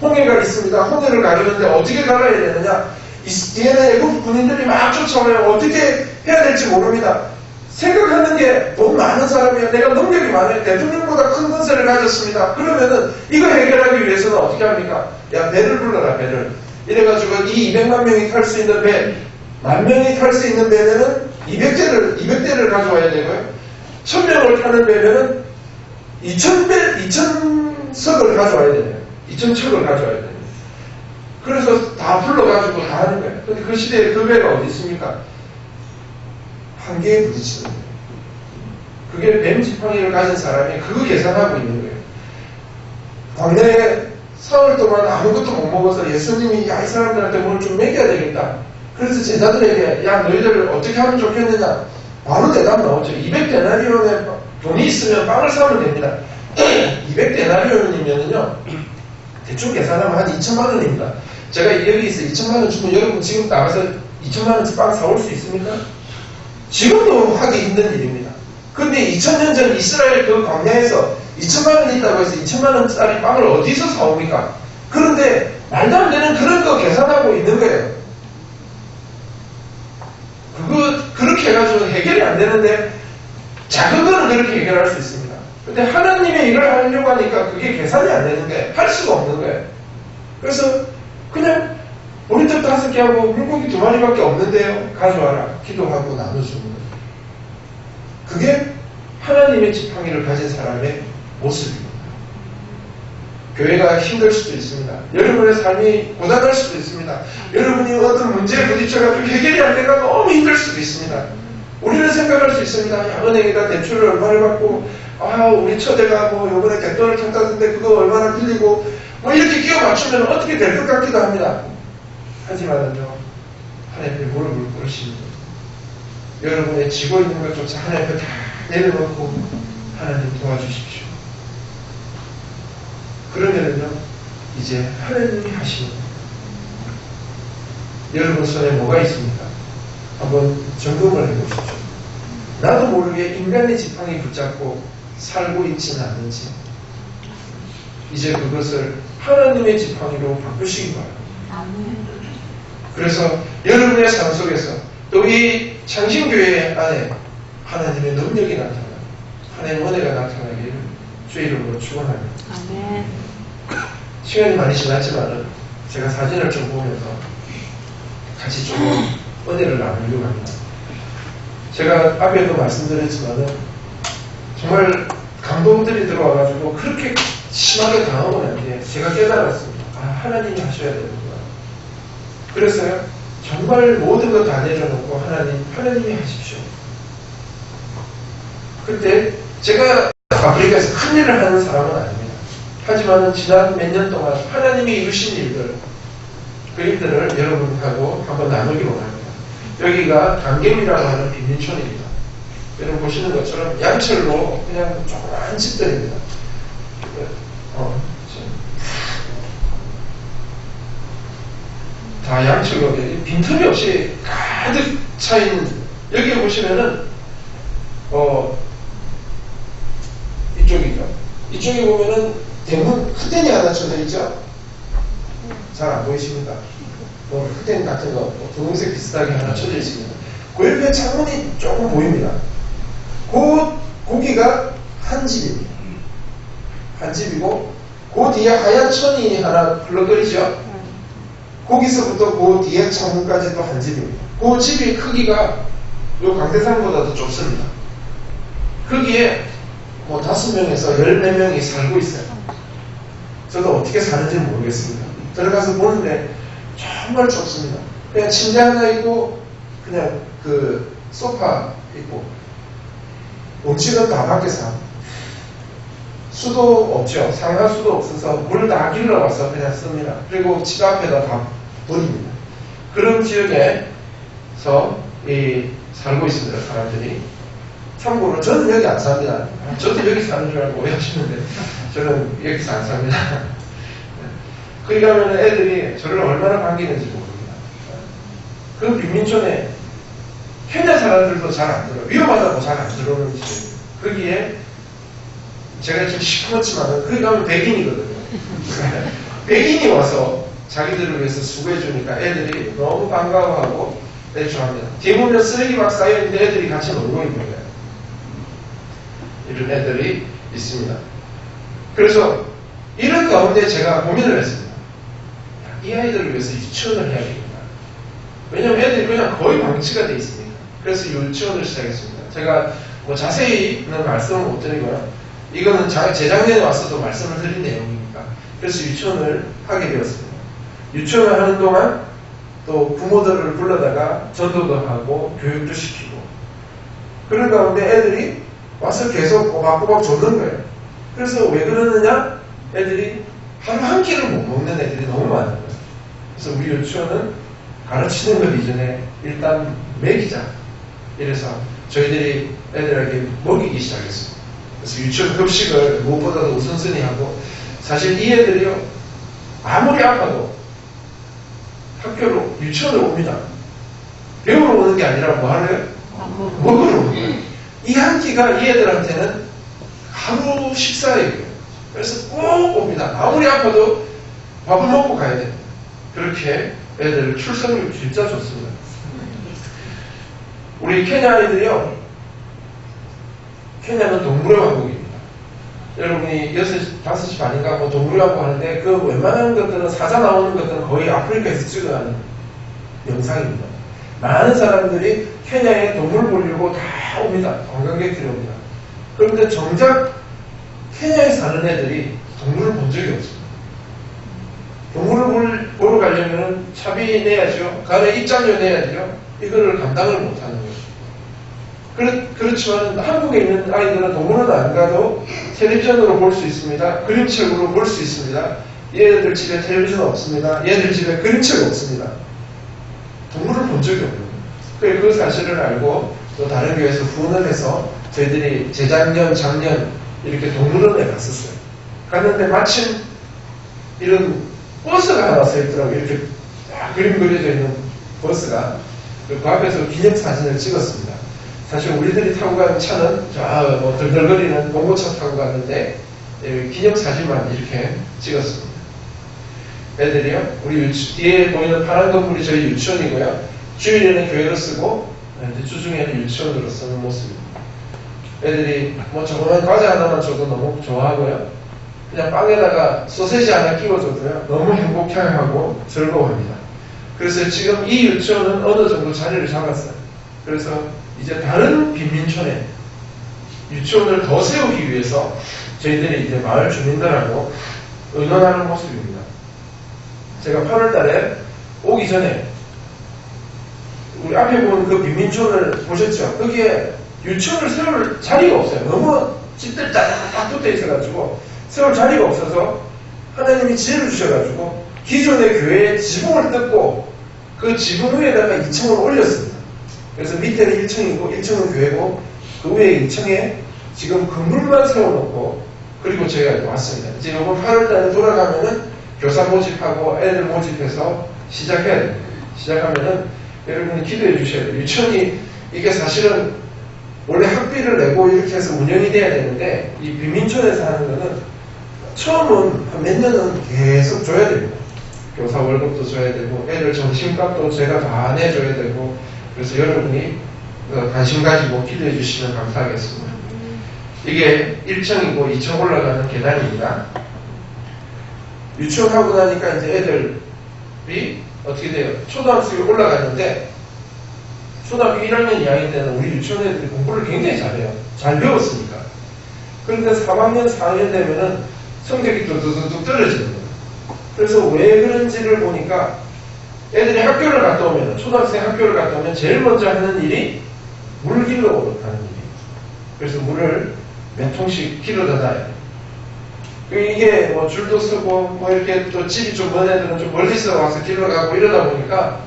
Speaker 1: 홍해가 있습니다. 홍해를 가르는데 어떻게 갈아야 되느냐? 뒤에는 애국 군인들이 막 쫓아와요. 어떻게 해야 될지 모릅니다. 생각하는 게 돈 많은 사람이야. 내가 능력이 많아요. 대통령보다 큰 권세를 가졌습니다. 그러면은 이거 해결하기 위해서는 어떻게 합니까? 야 배를 불러라 배를. 이래가지고 이 200만 명이 탈 수 있는 배, 10,000명이 탈 수 있는 배면은 200대를 가져와야 되고요. 1000명을 타는 배면은 2,000석을 가져와야 되네요. 2,000척을 가져와야 됩니다. 그래서 다 불러가지고 다 하는 거예요. 근데 그 시대에 그 배가 어디 있습니까? 한계에 부딪히는 거예요. 그게 뱀 지팡이를 가진 사람이 그거 계산하고 있는 거예요. 광야에 사흘 동안 아무것도 못 먹어서 예수님이 야, 이 사람들한테 뭘 좀 먹여야 되겠다. 그래서 제자들에게 야, 너희들 어떻게 하면 좋겠느냐. 바로 대답 나오죠. 200데나리온에 돈이 있으면 빵을 사면 됩니다. 200데나리온이면요 대충 계산하면 한 2천만 원입니다. 제가 여기서 2천만 원 주면 여러분 지금 나가서 2천만 원치 빵 사올 수 있습니까? 지금도 하기 힘든 일입니다. 근데 2000년 전 이스라엘 그 광야에서 2천만 원이 있다고 해서 2천만 원짜리 빵을 어디서 사옵니까? 그런데 말도 안 되는 그런 거 계산하고 있는 거예요. 그렇게 해가지고 해결이 안 되는데 작은 거는 그렇게 해결할 수 있습니다. 근데 하나님의 일을 하려고 하니까 그게 계산이 안 되는 거예요. 할 수가 없는 거예요. 그래서 그냥 보리떡 5개 하고 물고기 2마리밖에 없는데요. 가져와라. 기도하고 나눠주는 거예요. 그게 하나님의 지팡이를 가진 사람의 모습입니다. 교회가 힘들 수도 있습니다. 여러분의 삶이 고단할 수도 있습니다. 여러분이 어떤 문제에 부딪혀가지고 해결이 안 되가 너무 힘들 수도 있습니다. 우리는 생각할 수 있습니다. 야, 은행에다 대출을 얼마를 받고 우리 처제가 뭐 요번에 갯돈을 탔다던데 그거 얼마나 빌리고 뭐 이렇게 끼워 맞추면 어떻게 될 것 같기도 합니다. 하지만은요 하나님의 무릎을 꿇으시는 여러분의 지고 있는 것조차 하나님 앞에 다 내려놓고 하나님 도와주십시오. 그러면은요 이제 하나님이 하시는 거예요. 여러분 손에 뭐가 있습니까? 한번 점검을 해보십시오. 나도 모르게 인간의 지팡이 붙잡고 살고 있지는 않은지 이제 그것을 하나님의 지팡이로 바꾸시기 바랍니다. 그래서 여러분의 삶 속에서 또 이 창신교회 안에 하나님의 능력이 나타나고 하나님의 은혜가 나타나기를 주의 이름으로 축원합니다.
Speaker 3: 아멘.
Speaker 1: 시간이 많이 지났지만 제가 사진을 좀 보면서 같이 좀 은혜를 나누려고 합니다. 제가 앞에도 말씀드렸지만 정말 감동들이 들어와가지고 그렇게 심하게 당하고 난 뒤에 제가 깨달았습니다. 아, 하나님이 하셔야 되는구나. 그래서요, 정말 모든 것 다 내려놓고 하나님이 하십시오. 그때 제가 아프리카에서 큰 일을 하는 사람은 아닙니다. 하지만 지난 몇 년 동안 하나님이 이루신 일들, 그 일들을 여러분하고 한번 나누기 원합니다. 여기가 강겜이라고 하는 빈민촌입니다. 여러분 보시는 것처럼 양철로 그냥 조그만 집들입니다. 다 양철로 빈틈이 없이 가득 차인, 여기 보시면은 이쪽이죠. 이쪽에 보면은 대문 흑대니 하나 쳐져 있죠. 잘 안 보이십니까? 흑대니 같은 거 분홍색 비슷하게 하나 쳐져 있습니다. 그 옆에 창문이 조금 보입니다. 거기가 한 집입니다. 한 집이고 그 뒤에 하얀 천이 하나 흘러거리죠. 거기서부터 그 뒤에 창문까지도 한 집입니다. 그 집의 크기가 요 강대상보다도 좁습니다. 거기에 5명에서 14명이 살고 있어요. 저도 어떻게 사는지 모르겠습니다. 들어가서 보는데 정말 좁습니다. 그냥 침대 하나 있고 그냥 그 소파 있고 음식은 다 밖에서 합니다. 수도 없죠. 상하수도 없어서 물 다 길러와서 그냥 씁니다. 그리고 집 앞에다 다 버립니다. 그런 지역에서 살고 있습니다. 사람들이. 참고로 저는 여기 안 삽니다. 저도 여기 사는 줄 알고 오해하시는데 저는 여기서 안 삽니다. 거기 가면 애들이 저를 얼마나 반기는지 모릅니다. 그 빈민촌에 케냐 사람들도 잘 안 들어요. 위험하다고 잘 안 들어오는 집. 거기에 제가 좀 시끄럽지만 거기 가면 백인이거든요. 백인이 와서 자기들을 위해서 수고해주니까 애들이 너무 반가워하고 애들 좋아합니다. 뒤에 보면 쓰레기 막 쌓여있는데 애들이 같이 놀고 있는 거예요. 이런 애들이 있습니다. 그래서 이런 가운데 제가 고민을 했습니다. 이 아이들을 위해서 유치원을 해야 되겠다. 왜냐하면 애들이 그냥 거의 방치가 되어 있습니다. 그래서 유치원을 시작했습니다. 제가 자세히는 말씀을 못 드리고요. 이거는 재작년에 와서도 말씀을 드린 내용이니까. 그래서 유치원을 하게 되었습니다. 유치원을 하는 동안 또 부모들을 불러다가 전도도 하고 교육도 시키고 그런 가운데 애들이 와서 계속 꼬박꼬박 줬는 거예요. 그래서 왜 그러느냐? 애들이 하루 한 끼를 못 먹는 애들이 너무 많은 거예요. 그래서 우리 유치원은 가르치는 것 이전에 일단 먹이자. 이래서 저희들이 애들에게 먹이기 시작했습니다. 그래서 유치원 급식을 무엇보다도 우선순위 하고 사실 이 애들이요 아무리 아파도 학교로 유치원을 옵니다. 배우러 오는 게 아니라 뭐 하래요? 먹으러 오는 거예요. 이 한 끼가 이 애들한테는 하루 식사예요. 그래서 꼭 옵니다. 아무리 아파도 밥을 먹고 가야 됩니다. 그렇게 애들 출석률 진짜 좋습니다. 우리 케냐 아이들이요. 케냐는 동물의 왕국입니다. 여러분이 6시, 5시 반인가 뭐 동물의 왕국 하는데 그 웬만한 것들은 사자 나오는 것들은 거의 아프리카에서 찍어가는 영상입니다. 많은 사람들이 케냐에 동물 보려고 다 옵니다. 관광객들이 옵니다. 그런데 정작 케냐에 사는 애들이 동물을 본 적이 없습니다. 동물을 보러 가려면 차비 내야죠. 가래 입장료 내야죠. 이거를 감당을 못하는 거죠. 그렇지만 한국에 있는 아이들은 동물원 안 가도 텔레비전으로 볼 수 있습니다. 그림책으로 볼 수 있습니다. 얘들 집에 텔레비전 없습니다. 얘들 집에 그림책 없습니다. 동물을 본 적이 없는 거예요. 그 사실을 알고 또 다른 교회에서 후원을 해서 저희들이 재작년, 작년 이렇게 동물원에 갔었어요. 갔는데 마침 이런 버스가 하나 서 있더라고요. 이렇게 그림 그려져 있는 버스가. 그 앞에서 기념사진을 찍었습니다. 사실 우리들이 타고 가는 차는 뭐 덜덜거리는 봉고차 타고 갔는데 기념사진만 이렇게 찍었습니다. 애들이요. 우리 뒤에 보이는 파란 건물이 저희 유치원이고요. 주일에는 교회로 쓰고 주중에는 유치원으로 쓰는 모습입니다. 애들이 뭐 조그만 과자 하나만 줘도 너무 좋아하고요. 그냥 빵에다가 소세지 하나 끼워줘도요. 너무 행복해하고 즐거워합니다. 그래서 지금 이 유치원은 어느 정도 자리를 잡았어요. 그래서 이제 다른 빈민촌에 유치원을 더 세우기 위해서 저희들이 이제 마을 주민들하고 의논하는 모습입니다. 제가 8월 달에 오기 전에 우리 앞에 본 그 빈민촌을 보셨죠? 거기에 유치원을 세울 자리가 없어요. 너무 집들 딱 붙어 있어가지고 세울 자리가 없어서 하나님이 지혜를 주셔가지고 기존의 교회의 지붕을 뜯고 그 지붕 위에다가 2층을 올렸습니다. 그래서 밑에는 1층이고 1층은 교회고 그 위에 2층에 지금 건물만 세워놓고 그리고 저희가 왔습니다. 이제 이번 8월달에 돌아가면은 교사 모집하고 애들 모집해서 시작해야 됩니다. 시작하면은 여러분이 기도해 주셔야 돼요. 유치원이 이게 사실은 원래 학비를 내고 이렇게 해서 운영이 돼야 되는데 이 빈민촌에서 하는 거는 처음은 한 몇 년은 계속 줘야 됩니다. 교사 월급도 줘야 되고 애들 점심값도 제가 다 내줘야 되고 그래서 여러분이 관심 가지고 기도해 주시면 감사하겠습니다. 이게 1층이고 2층 올라가는 계단입니다. 유치원 하고 나니까 이제 애들이 어떻게 돼요? 초등학생이 올라갔는데 초등학교 1학년, 2학년 때는 우리 유치원 애들이 공부를 굉장히 잘해요. 잘 배웠으니까. 그런데 3학년, 4학년 되면은 성적이 뚝뚝뚝 떨어지는 거예요. 그래서 왜 그런지를 보니까 애들이 학교를 갔다 오면, 초등학생 학교를 갔다 오면 제일 먼저 하는 일이 물 길러 가는 일이에요. 그래서 물을 몇 통씩 길러다 놔요. 이게 뭐 줄도 서고 뭐 이렇게 또 집이 좀 먼 애들은 좀 멀리서 와서 길러가고 이러다 보니까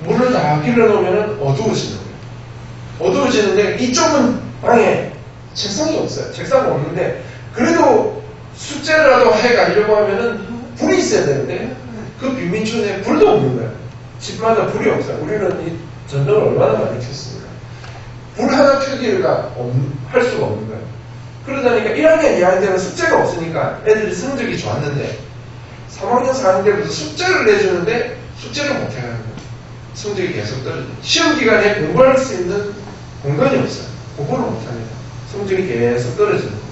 Speaker 1: 물을 다 길러놓으면 어두워지는 거예요. 어두워지는데 이쪽은 방에 책상이 없어요. 책상이 없는데 그래도 숙제라도 해가려고 하면은 불이 있어야 되는데 그 빈민촌에 불도 없는 거예요. 집마다 불이 없어요. 우리는 이 전등을 얼마나 많이 켰습니까? 불 하나 켜기가 할 수가 없는 거예요. 그러다니까 1학년, 2학년 때는 숙제가 없으니까 애들이 성적이 좋았는데 3학년, 4학년 때부터 숙제를 내주는데 숙제를 못해가는 거예요. 성적이 계속 떨어져요. 시험 기간에 공부할 수 있는 공간이 없어요. 공부를 못합니다. 성적이 계속 떨어지는 거예요.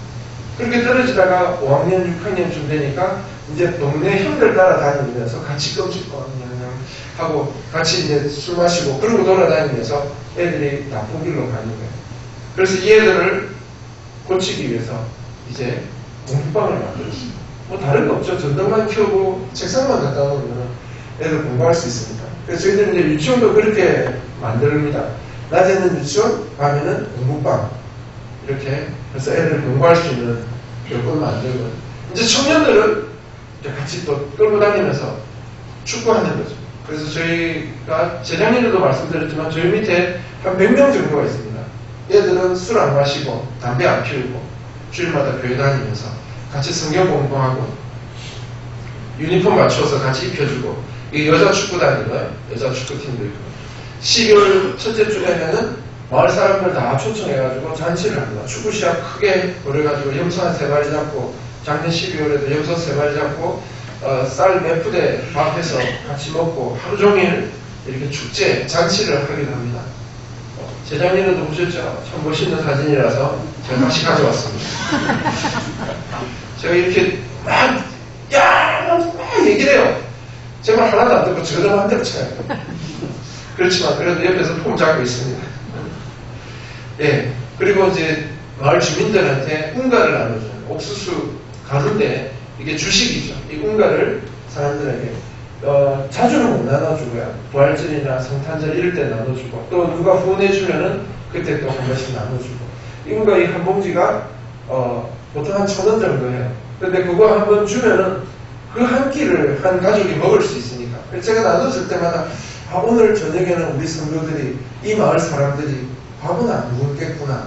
Speaker 1: 그렇게 떨어지다가 5학년, 6학년쯤 되니까 이제 동네 형들 따라다니면서 같이 껌찍껌 하고 같이 이제 술 마시고 그러고 돌아다니면서 애들이 나쁜 길로 가는 거예요. 그래서 이 애들을 고치기 위해서 이제 공부방을 만들었어요. 뭐 다른 거 없죠. 전등만 켜고 책상만 갖다 놓으면 애들 공부할 수 있습니다. 그래서 저희들은 이제 유치원도 그렇게 만듭니다. 낮에는 유치원, 밤에는 공부방 이렇게 해서 애들 공부할 수 있는 여건을 만들고 이제 청년들은 이제 같이 또 끌고 다니면서 축구하는 거죠. 그래서 저희가 재작년에도 말씀드렸지만 저희 밑에 한 100명 정도가 있습니다. 얘들은 술 안 마시고 담배 안 피우고 주일마다 교회 다니면서 같이 성경 공부하고 유니폼 맞춰서 같이 입혀주고 이게 여자 축구단인 거예요. 여자 축구팀도 있고 12월 첫째 주에는 마을 사람들 다 초청해가지고 잔치를 합니다. 축구 시합 크게 벌여가지고 염소 한 3마리 잡고 작년 12월에도 염소 3마리 잡고 쌀 몇 푸대 밥해서 같이 먹고 하루 종일 이렇게 축제 잔치를 하기도 합니다. 재작년에도 보셨죠? 참 멋있는 사진이라서 제가 다시 가져왔습니다. 제가 이렇게 막 얘기를 해요. 제 말 하나도 안 듣고 저도 한 대로 쳐요. 그렇지만 그래도 옆에서 폼 잡고 있습니다. 예. 그리고 이제 마을 주민들한테 운가를 나눠줘요. 옥수수 가루인데 이게 주식이죠. 이 운가를 사람들에게 자주는 못 나눠주고요. 부활절이나 성탄절 이럴 때 나눠주고 또 누가 후원해주면은 그때 또 한 번씩 나눠주고 이 운가 이 한 봉지가 보통 한 1,000원 정도 해요. 근데 그거 한 번 주면은 그 한 끼를 한 가족이 먹을 수 있으니까 제가 나눠줄 때마다 오늘 저녁에는 우리 성도들이 이 마을 사람들이 밥은 안 굶겠구나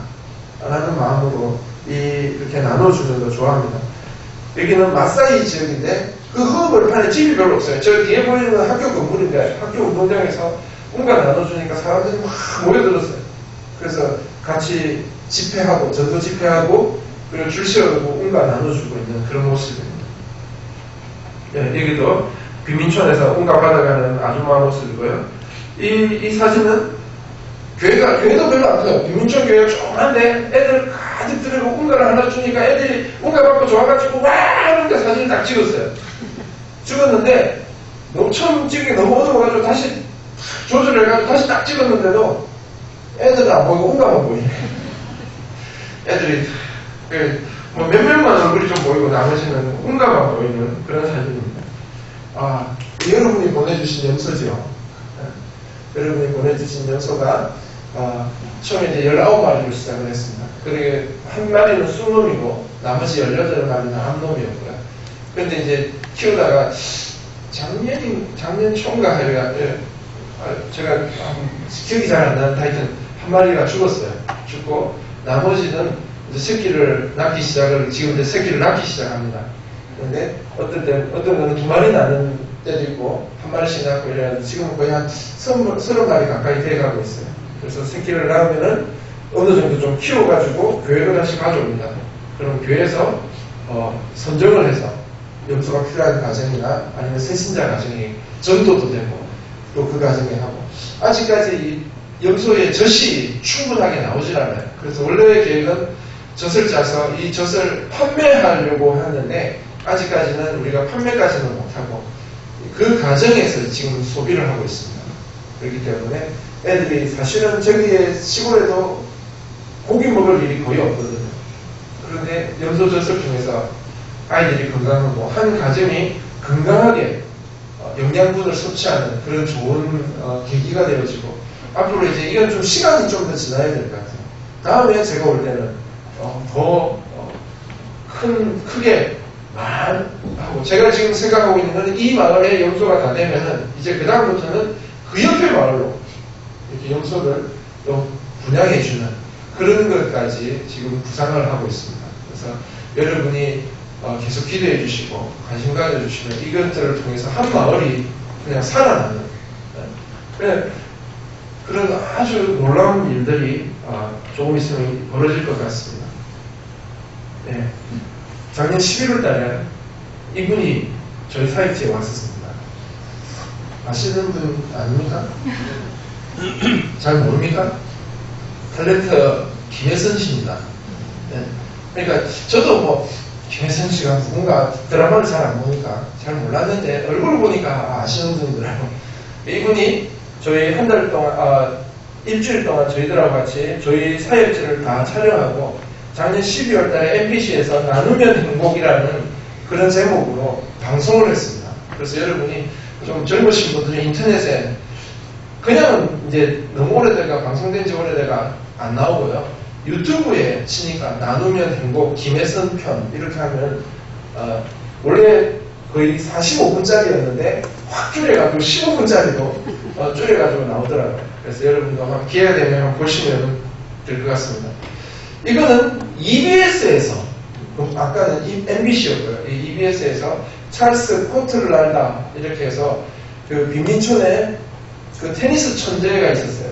Speaker 1: 라는 마음으로 이렇게 나눠주는 거 좋아합니다. 여기는 마사이 지역인데 그 허브를판에 집이 별로 없어요. 저 뒤에 보이는 학교 건물인데 학교 운동장에서 뭔가 나눠주니까 사람들이 막 모여들었어요. 그래서 같이 집회하고 전도 집회하고 그리고 줄 세우고 뭔가 나눠주고 있는 그런 모습입니다. 네, 여기도 빈민촌에서 온갖 받아가는 아줌마 모습이고요. 이 사진은 교회도 별로 안 커요. 빈민촌 교회가 조그만데 애들 가득 들고 온가를 하나 주니까 애들이 온가 받고 좋아가지고 와 하는데 사진을 딱 찍었어요. 찍었는데 너무 처음 찍기 너무 어두워가지고 다시 조절해가지고 다시 딱 찍었는데도 애들은 안 보이고 온가만 보이네. 애들이 뭐 몇몇만 얼굴이 좀 보이고 나머지는 온가만 보이는 그런 사진입니다. 여러분이 보내주신 염소죠. 여러분이 보내주신 염소가 처음에 이제 19마리로 시작을 했습니다. 그리고 한 마리는 쑥놈이고 나머지 18마리는 암놈이었고요. 그런데 이제 키우다가 작년 초인가 하여가 제가 기억이 잘 안 나는데 하여튼 한 마리가 죽었어요. 죽고 나머지는 이제 새끼를 낳기 시작합니다. 그런데 어떤 거는 2마리 낳는 때도 있고 한 마리씩 낳고 이래서 지금은 거의 한 30마리 가까이 돼가고 있어요. 그래서 새끼를 낳으면은 어느 정도 좀 키워가지고 교회로 다시 가져옵니다. 그럼 교회에서 선정을 해서 염소가 필요한 가정이나 아니면 새신자 가정이 전도도 되고 또 그 가정에 하고 아직까지 이 염소의 젖이 충분하게 나오질 않아요. 그래서 원래의 계획은 젖을 짜서 이 젖을 판매하려고 하는데 아직까지는 우리가 판매까지는 못하고 그 과정에서 지금 소비를 하고 있습니다. 그렇기 때문에 애들이 사실은 저기에 시골에도 고기 먹을 일이 거의 없거든요. 그런데 염소젖을 통해서 아이들이 건강하고 한 가정이 건강하게 영양분을 섭취하는 그런 좋은 계기가 되어지고 앞으로 이제 이건 좀 시간이 좀 더 지나야 될 것 같아요. 다음에 제가 올 때는 더 크게 하고 제가 지금 생각하고 있는 건 이 마을에 염소가 다 되면은 이제 그 다음부터는 그 옆에 마을로 이렇게 염소를 또 분양해주는 그런 것까지 지금 구상을 하고 있습니다. 그래서 여러분이 계속 기대해 주시고 관심 가져주시면 이것들을 통해서 한 마을이 그냥 살아나는 그런 아주 놀라운 일들이 조금 있으면 벌어질 것 같습니다. 네. 작년 11월 달에 이분이 저희 사이트에 왔었습니다. 아시는 분 아닙니까? 잘 모릅니까? 탤런트 김혜선 씨입니다. 네. 그러니까 저도 뭐 김혜선 씨가 누군가 드라마를 잘 안 보니까 잘 몰랐는데 얼굴을 보니까 아시는 분이더라고요. 이분이 저희 한 달 동안 일주일 동안 저희들하고 같이 저희 사역지를 다 촬영하고 작년 12월 달에 MBC에서 나누면 행복이라는 그런 제목으로 방송을 했습니다. 그래서 여러분이 좀 젊으신 분들이 인터넷에 그냥 이제 너무 오래돼가 방송된 지 오래돼가 안 나오고요. 유튜브에 치니까 나누면 행복 김혜선 편 이렇게 하면 원래 거의 45분짜리였는데 확 줄여가지고 15분짜리로 줄여가지고 나오더라고요. 그래서 여러분도 한번 기회가 되면 한번 보시면 될 것 같습니다. 이거는 EBS에서 아까는 MBC였고요. 이 EBS에서 찰스 포트랄다 이렇게 해서 그 빈민촌에 그 테니스 천재가 있었어요.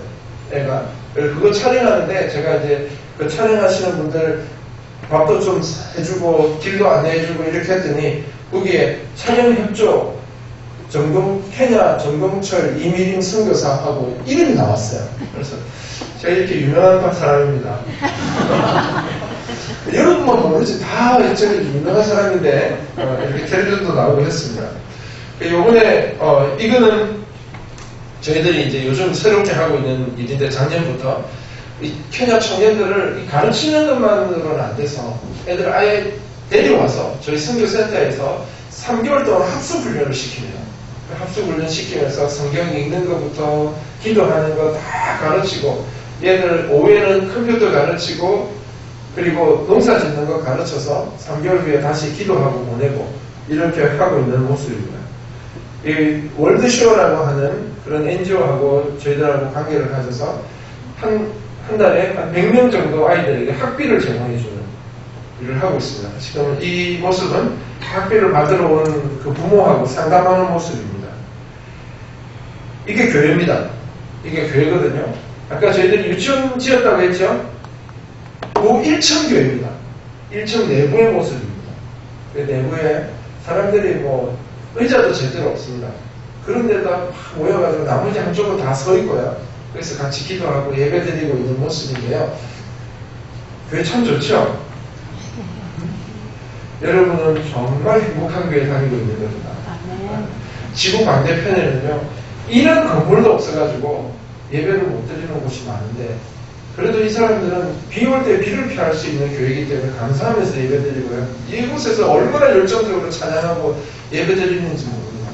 Speaker 1: 애가. 그거 촬영하는데 제가 이제 그 촬영하시는 분들 밥도 좀 해주고 길도 안내해주고 이렇게 했더니 거기에 촬영 협조 케냐 정동철 이미림 선교사하고 이름이 나왔어요. 그래서 제가 이렇게 유명한 사람입니다. 여러분만 모르지 다 저기 유명한 사람인데 이렇게 텔레비전도 나오고 했습니다. 요번에 이거는 저희들이 이제 요즘 새롭게 하고 있는 일인데 작년부터 이 케냐 청년들을 가르치는 것만으로는 안 돼서 애들 아예 데려와서 저희 선교센터에서 3개월 동안 학습훈련을 시킵니다. 학습훈련 시키면서 성경 읽는 것부터 기도하는 거 다 가르치고 얘들 오후에는 컴퓨터 가르치고 그리고 농사 짓는 거 가르쳐서 3개월 후에 다시 기도하고 보내고 이렇게 하고 있는 모습입니다. 이 월드쇼라고 하는 그런 NGO하고 저희들하고 관계를 가져서 한 달에 한 100명 정도 아이들에게 학비를 제공해주는 일을 하고 있습니다. 지금 이 모습은 학비를 받으러 온 그 부모하고 상담하는 모습입니다. 이게 교회입니다. 이게 교회거든요. 아까 저희들이 유치원 지었다고 했죠? 그 1층 교회입니다. 1층 내부의 모습입니다. 그 내부에 사람들이 뭐 의자도 제대로 없습니다. 그런데다 막 모여가지고 나머지 한쪽은 다 서 있고요. 그래서 같이 기도하고 예배 드리고 있는 모습인데요. 교회 참 좋죠? 여러분은 정말 행복한 교회 다니고 있는 겁니다. 지구 반대편에는요, 이런 건물도 없어가지고 예배를 못 드리는 곳이 많은데 그래도 이 사람들은 비 올 때 비를 피할 수 있는 교회이기 때문에 감사하면서 예배드리고요. 이곳에서 얼마나 열정적으로 찬양하고 예배드리는지 모릅니다.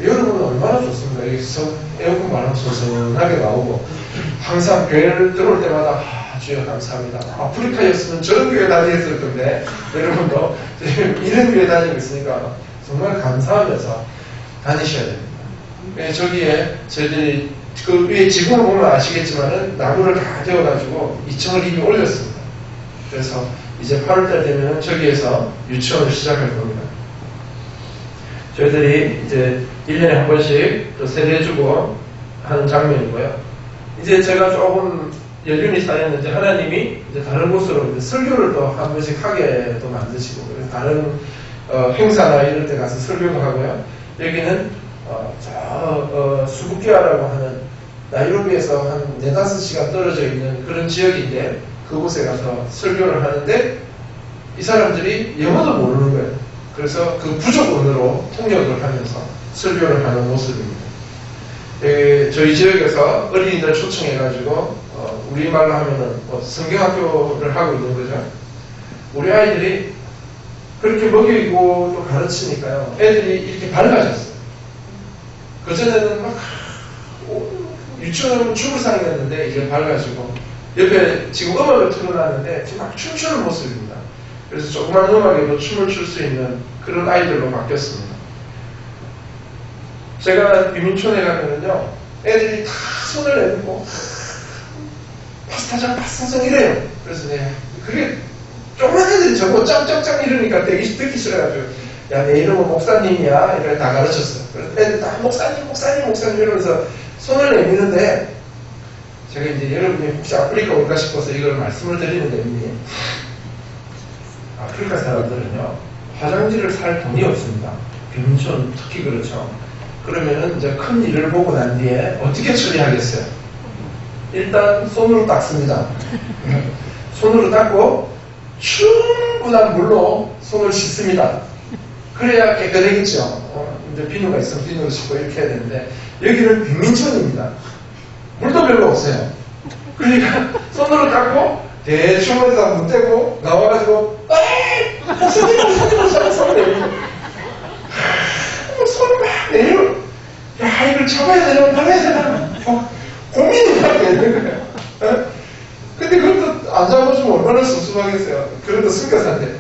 Speaker 1: 여러분은 얼마나 좋습니까? 여기서 에어컨 바람 소선하게 나오고 항상 교회를 들어올 때마다 주여 감사합니다. 아프리카였으면 저런 교회 다니겠을 건데 여러분도 이런 교회 다니고 있으니까 정말 감사하면서 다니셔야 됩니다. 저기에 저희들이 그 위에 지붕을 보면 아시겠지만은 나무를 다 데워가지고 2층을 이미 올렸습니다. 그래서 이제 8월달 되면 저기에서 유치원을 시작할 겁니다. 저희들이 이제 1년에 한 번씩 또 세례해주고 하는 장면이고요. 이제 제가 조금 연륜이 쌓였는데 하나님이 이제 다른 곳으로 이제 설교를 또 한 번씩 하게 또 만드시고 다른 행사나 이런 데 가서 설교도 하고요. 여기는 수부키아라고 하는 나이로비에서 한 4-5시간 떨어져 있는 그런 지역인데 그곳에 가서 설교를 하는데 이 사람들이 영어도 모르는 거예요. 그래서 그 부족언어로 통역을 하면서 설교를 하는 모습입니다. 저희 지역에서 어린이들 초청해가지고 우리말로 하면은 성경학교를 하고 있는 거죠. 우리 아이들이 그렇게 먹이고 또 가르치니까요. 애들이 이렇게 밝아졌어요. 그전에는 막 유치원은 죽을 상이었는데 이제 밝아지고 옆에 지금 음악을 틀어놨는데 지금 막 춤추는 모습입니다. 그래서 조그만 음악에도 춤을 출 수 있는 그런 아이들로 바뀌었습니다. 제가 비민촌에 가면은요 애들이 다 손을 내밀고 파스타장 이래요. 그래서 그게 조그만 애들이 저거 짱짱짱 이러니까 되게 듣기 싫어가지고 야 내 이름은 목사님이야 이렇게 다 가르쳤어요. 그래서 애들 다 목사님 이러면서 손을 내미는데 제가 이제 여러분이 혹시 아프리카 올까 싶어서 이걸 말씀을 드리는데 아프리카 사람들은요 화장지를 살 돈이 없습니다. 비민촌 특히 그렇죠. 그러면은 이제 큰 일을 보고 난 뒤에 어떻게 처리하겠어요? 일단 손으로 닦습니다. 손으로 닦고 충분한 물로 손을 씻습니다. 그래야 깨끗하겠죠. 이제 비누가 있으면 비누를 씻고 이렇게 해야 되는데 여기는 빈민촌입니다. 물도 별로 없어요. 그러니까 손으로 닦고 대충 어디다 문 떼고 나와가지고 목사님 손을 내밀고 손을 막 내밀고 야 이걸 잡아야 되나 말아야 되나 고민이 막 되는 거예요. 근데 그것도 안 잡아주면 얼마나 섭섭하겠어요. 그래도 승가사한테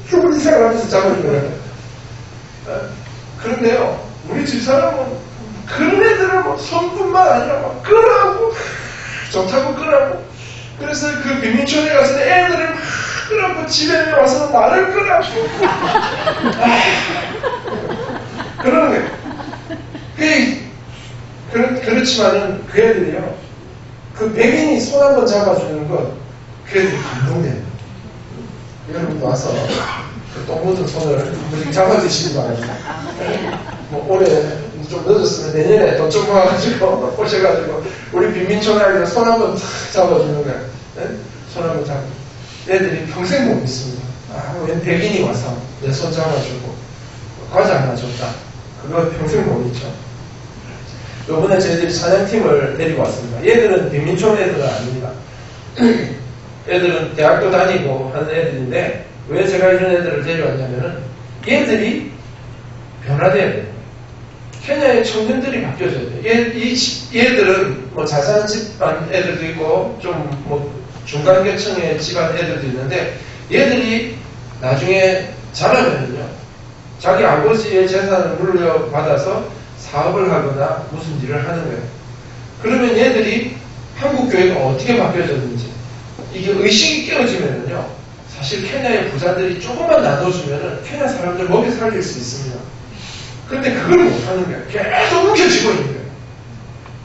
Speaker 1: 죽을 이상을 하면서 잡아주는 거예요. 그런데요 우리 집사람은 그런 애들을 뭐 손뿐만 아니라 막 끌어안고 좋다고 끌어안고 그래서 그 빈민촌에 가서 애들을 막 끌어안고 집에 와서 나를 끌어안고 그러는 거예요. 그렇지만은 그 애들이요 그 백인이 손 한번 잡아주는 것 그 애들이 감동돼요. 여러분도 와서 그 똥 묻은 손을 한 번씩 잡아주시기 바랍니다. 뭐 올해 좀 늦었으면 내년에 돈 좀 모아가지고 오셔가지고 우리 빈민촌 아이들 손 한번 탁 잡아주는 거야. 네? 손 한번 잡고 애들이 평생 못 믿습니다. 웬 백인이 와서 내 손 잡아주고 과자 하나 줬다. 그거 평생 못 믿죠. 요번에 저희들이 사냥팀을 데리고 왔습니다. 얘들은 빈민촌 애들은 아닙니다. 애들은 대학도 다니고 하는 애들인데 왜 제가 이런 애들을 데려왔냐면은 얘들이 변화돼야 돼요. 케냐의 청년들이 바뀌어져야 돼요. 얘들은 뭐 잘 사는 집안 애들도 있고 좀 뭐 중간계층의 집안 애들도 있는데 얘들이 나중에 자라면은요 자기 아버지의 재산을 물려받아서 사업을 하거나 무슨 일을 하는 거예요. 그러면 얘들이 한국 교회가 어떻게 바뀌어졌는지 이게 의식이 깨어지면은요 사실 케냐의 부자들이 조금만 나눠주면은 케냐 사람들 먹여 살릴 수 있습니다. 근데 그걸 못하는 거예요. 계속 움켜쥐고 있는 거예요.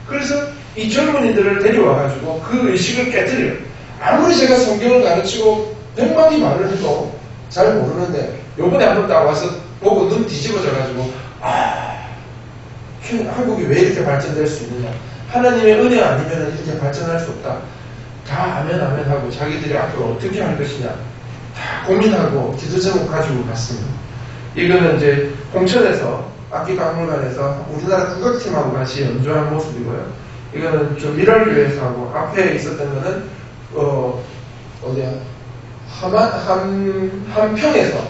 Speaker 1: 그래서 이 젊은이들을 데려와가지고 그 의식을 깨뜨려요. 아무리 제가 성경을 가르치고 100마디 말을 해도 잘 모르는데 요번에 한번 딱 와서 보고 눈 뒤집어져가지고 한국이 왜 이렇게 발전될 수 있느냐. 하나님의 은혜 아니면 이렇게 발전할 수 없다. 다 아멘 하고 자기들이 앞으로 어떻게 할 것이냐 다 고민하고 기도 제목 가지고 갔습니다. 이거는 이제 홍천에서 악기박물관에서 우리나라 국악팀하고 같이 연주한 모습이고요. 이거는 좀 미랄교회에서 하고, 앞에 있었던 거는, 어디야? 한평에서,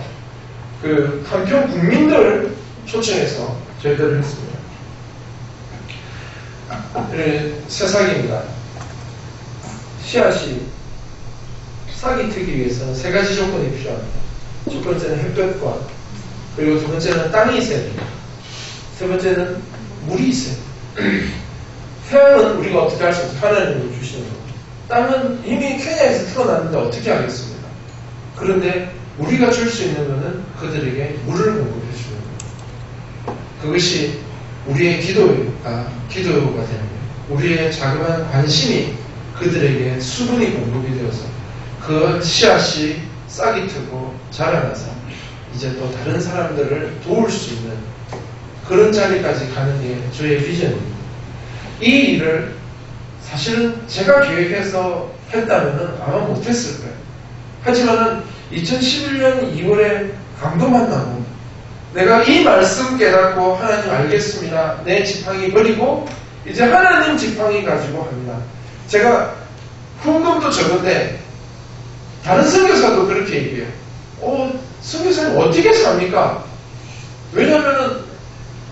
Speaker 1: 그, 한평 국민들 초청해서 저희들을 했습니다. 새싹입니다. 씨앗이 싹이 트기 위해서는 세 가지 조건이 필요합니다. 첫 번째는 햇볕과, 그리고 두 번째는 땅이 있어야 됩니다. 세 번째는 물이 있어야 됩니다. 태양은 우리가 어떻게 할 수 없어요. 하나님이 주시는 겁니다. 땅은 이미 케냐에서 태어났는데 어떻게 하겠습니까? 그런데 우리가 줄 수 있는 것은 그들에게 물을 공급해 주는 겁니다. 그것이 우리의 기도가 되는 거예요. 우리의 자그마한 관심이 그들에게 수분이 공급이 되어서 그 씨앗이 싹이 트고 자라나서 이제 또 다른 사람들을 도울 수 있는 그런 자리까지 가는 게 저의 비전입니다. 이 일을 사실은 제가 계획해서 했다면 아마 못했을 거예요. 하지만은 2011년 2월에 감동 만나고 내가 이 말씀 깨닫고 하나님 알겠습니다. 내 지팡이 버리고 이제 하나님 지팡이 가지고 합니다. 제가 후원금도 적은데 다른 선교사도 그렇게 얘기해요. 선교사님 어떻게 삽니까? 왜냐하면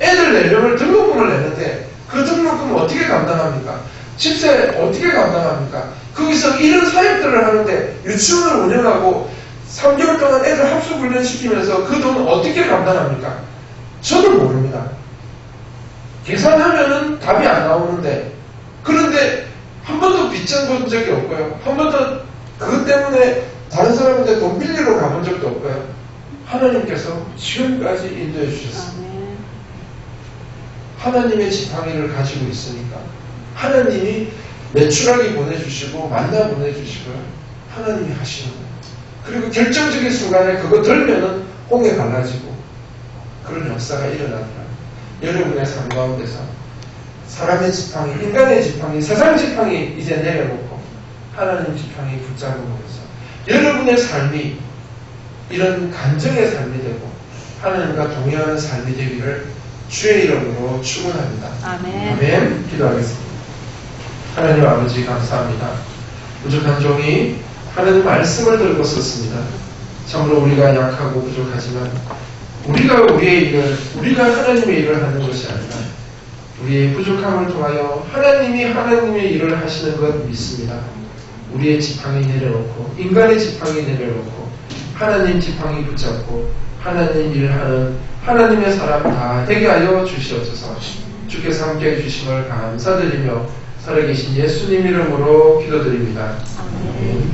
Speaker 1: 애들 4명을 등록금을 내는데 그 등록금 어떻게 감당합니까? 집세 어떻게 감당합니까? 거기서 이런 사역들을 하는데 유치원을 운영하고 3개월 동안 애들 합숙 훈련시키면서 그 돈 어떻게 감당합니까? 저도 모릅니다. 계산하면은 답이 안 나오는데 그런데 한 번도 빚진 본 적이 없고요. 한 번도 그것 때문에 다른 사람한테 돈 빌리러 가본 적도 없고요. 하나님께서 지금까지 인도해 주셨습니다. 하나님의 지팡이를 가지고 있으니까 하나님이 매출하게 보내주시고 만나 보내주시고요. 하나님이 하시는 거예요. 그리고 결정적인 순간에 그거 들면은 홍해 갈라지고 그런 역사가 일어나더라고요. 여러분의 삶 가운데서 사람의 지팡이, 인간의 지팡이, 세상 지팡이 이제 내려놓고 하나님 지팡이 붙잡음으로써 여러분의 삶이 이런 간증의 삶이 되고 하나님과 동행하는 삶이 되기를 주의 이름으로 축원합니다.
Speaker 2: 아멘.
Speaker 1: 아멘. 기도하겠습니다. 하나님 아버지 감사합니다. 부족한 종이 하나님 말씀을 들고 썼습니다. 참으로 우리가 약하고 부족하지만 우리가 우리의 일을, 우리가 하나님의 일을 하는 것이 아니라 우리의 부족함을 통하여 하나님이 하나님의 일을 하시는 것 믿습니다. 우리의 지팡이 내려놓고 인간의 지팡이 내려놓고 하나님 지팡이 붙잡고 하나님 일하는 하나님의 사람 다 되게 하여 주시옵소서. 주께서 함께 해주심을 감사드리며 살아계신 예수님 이름으로 기도드립니다. 아멘.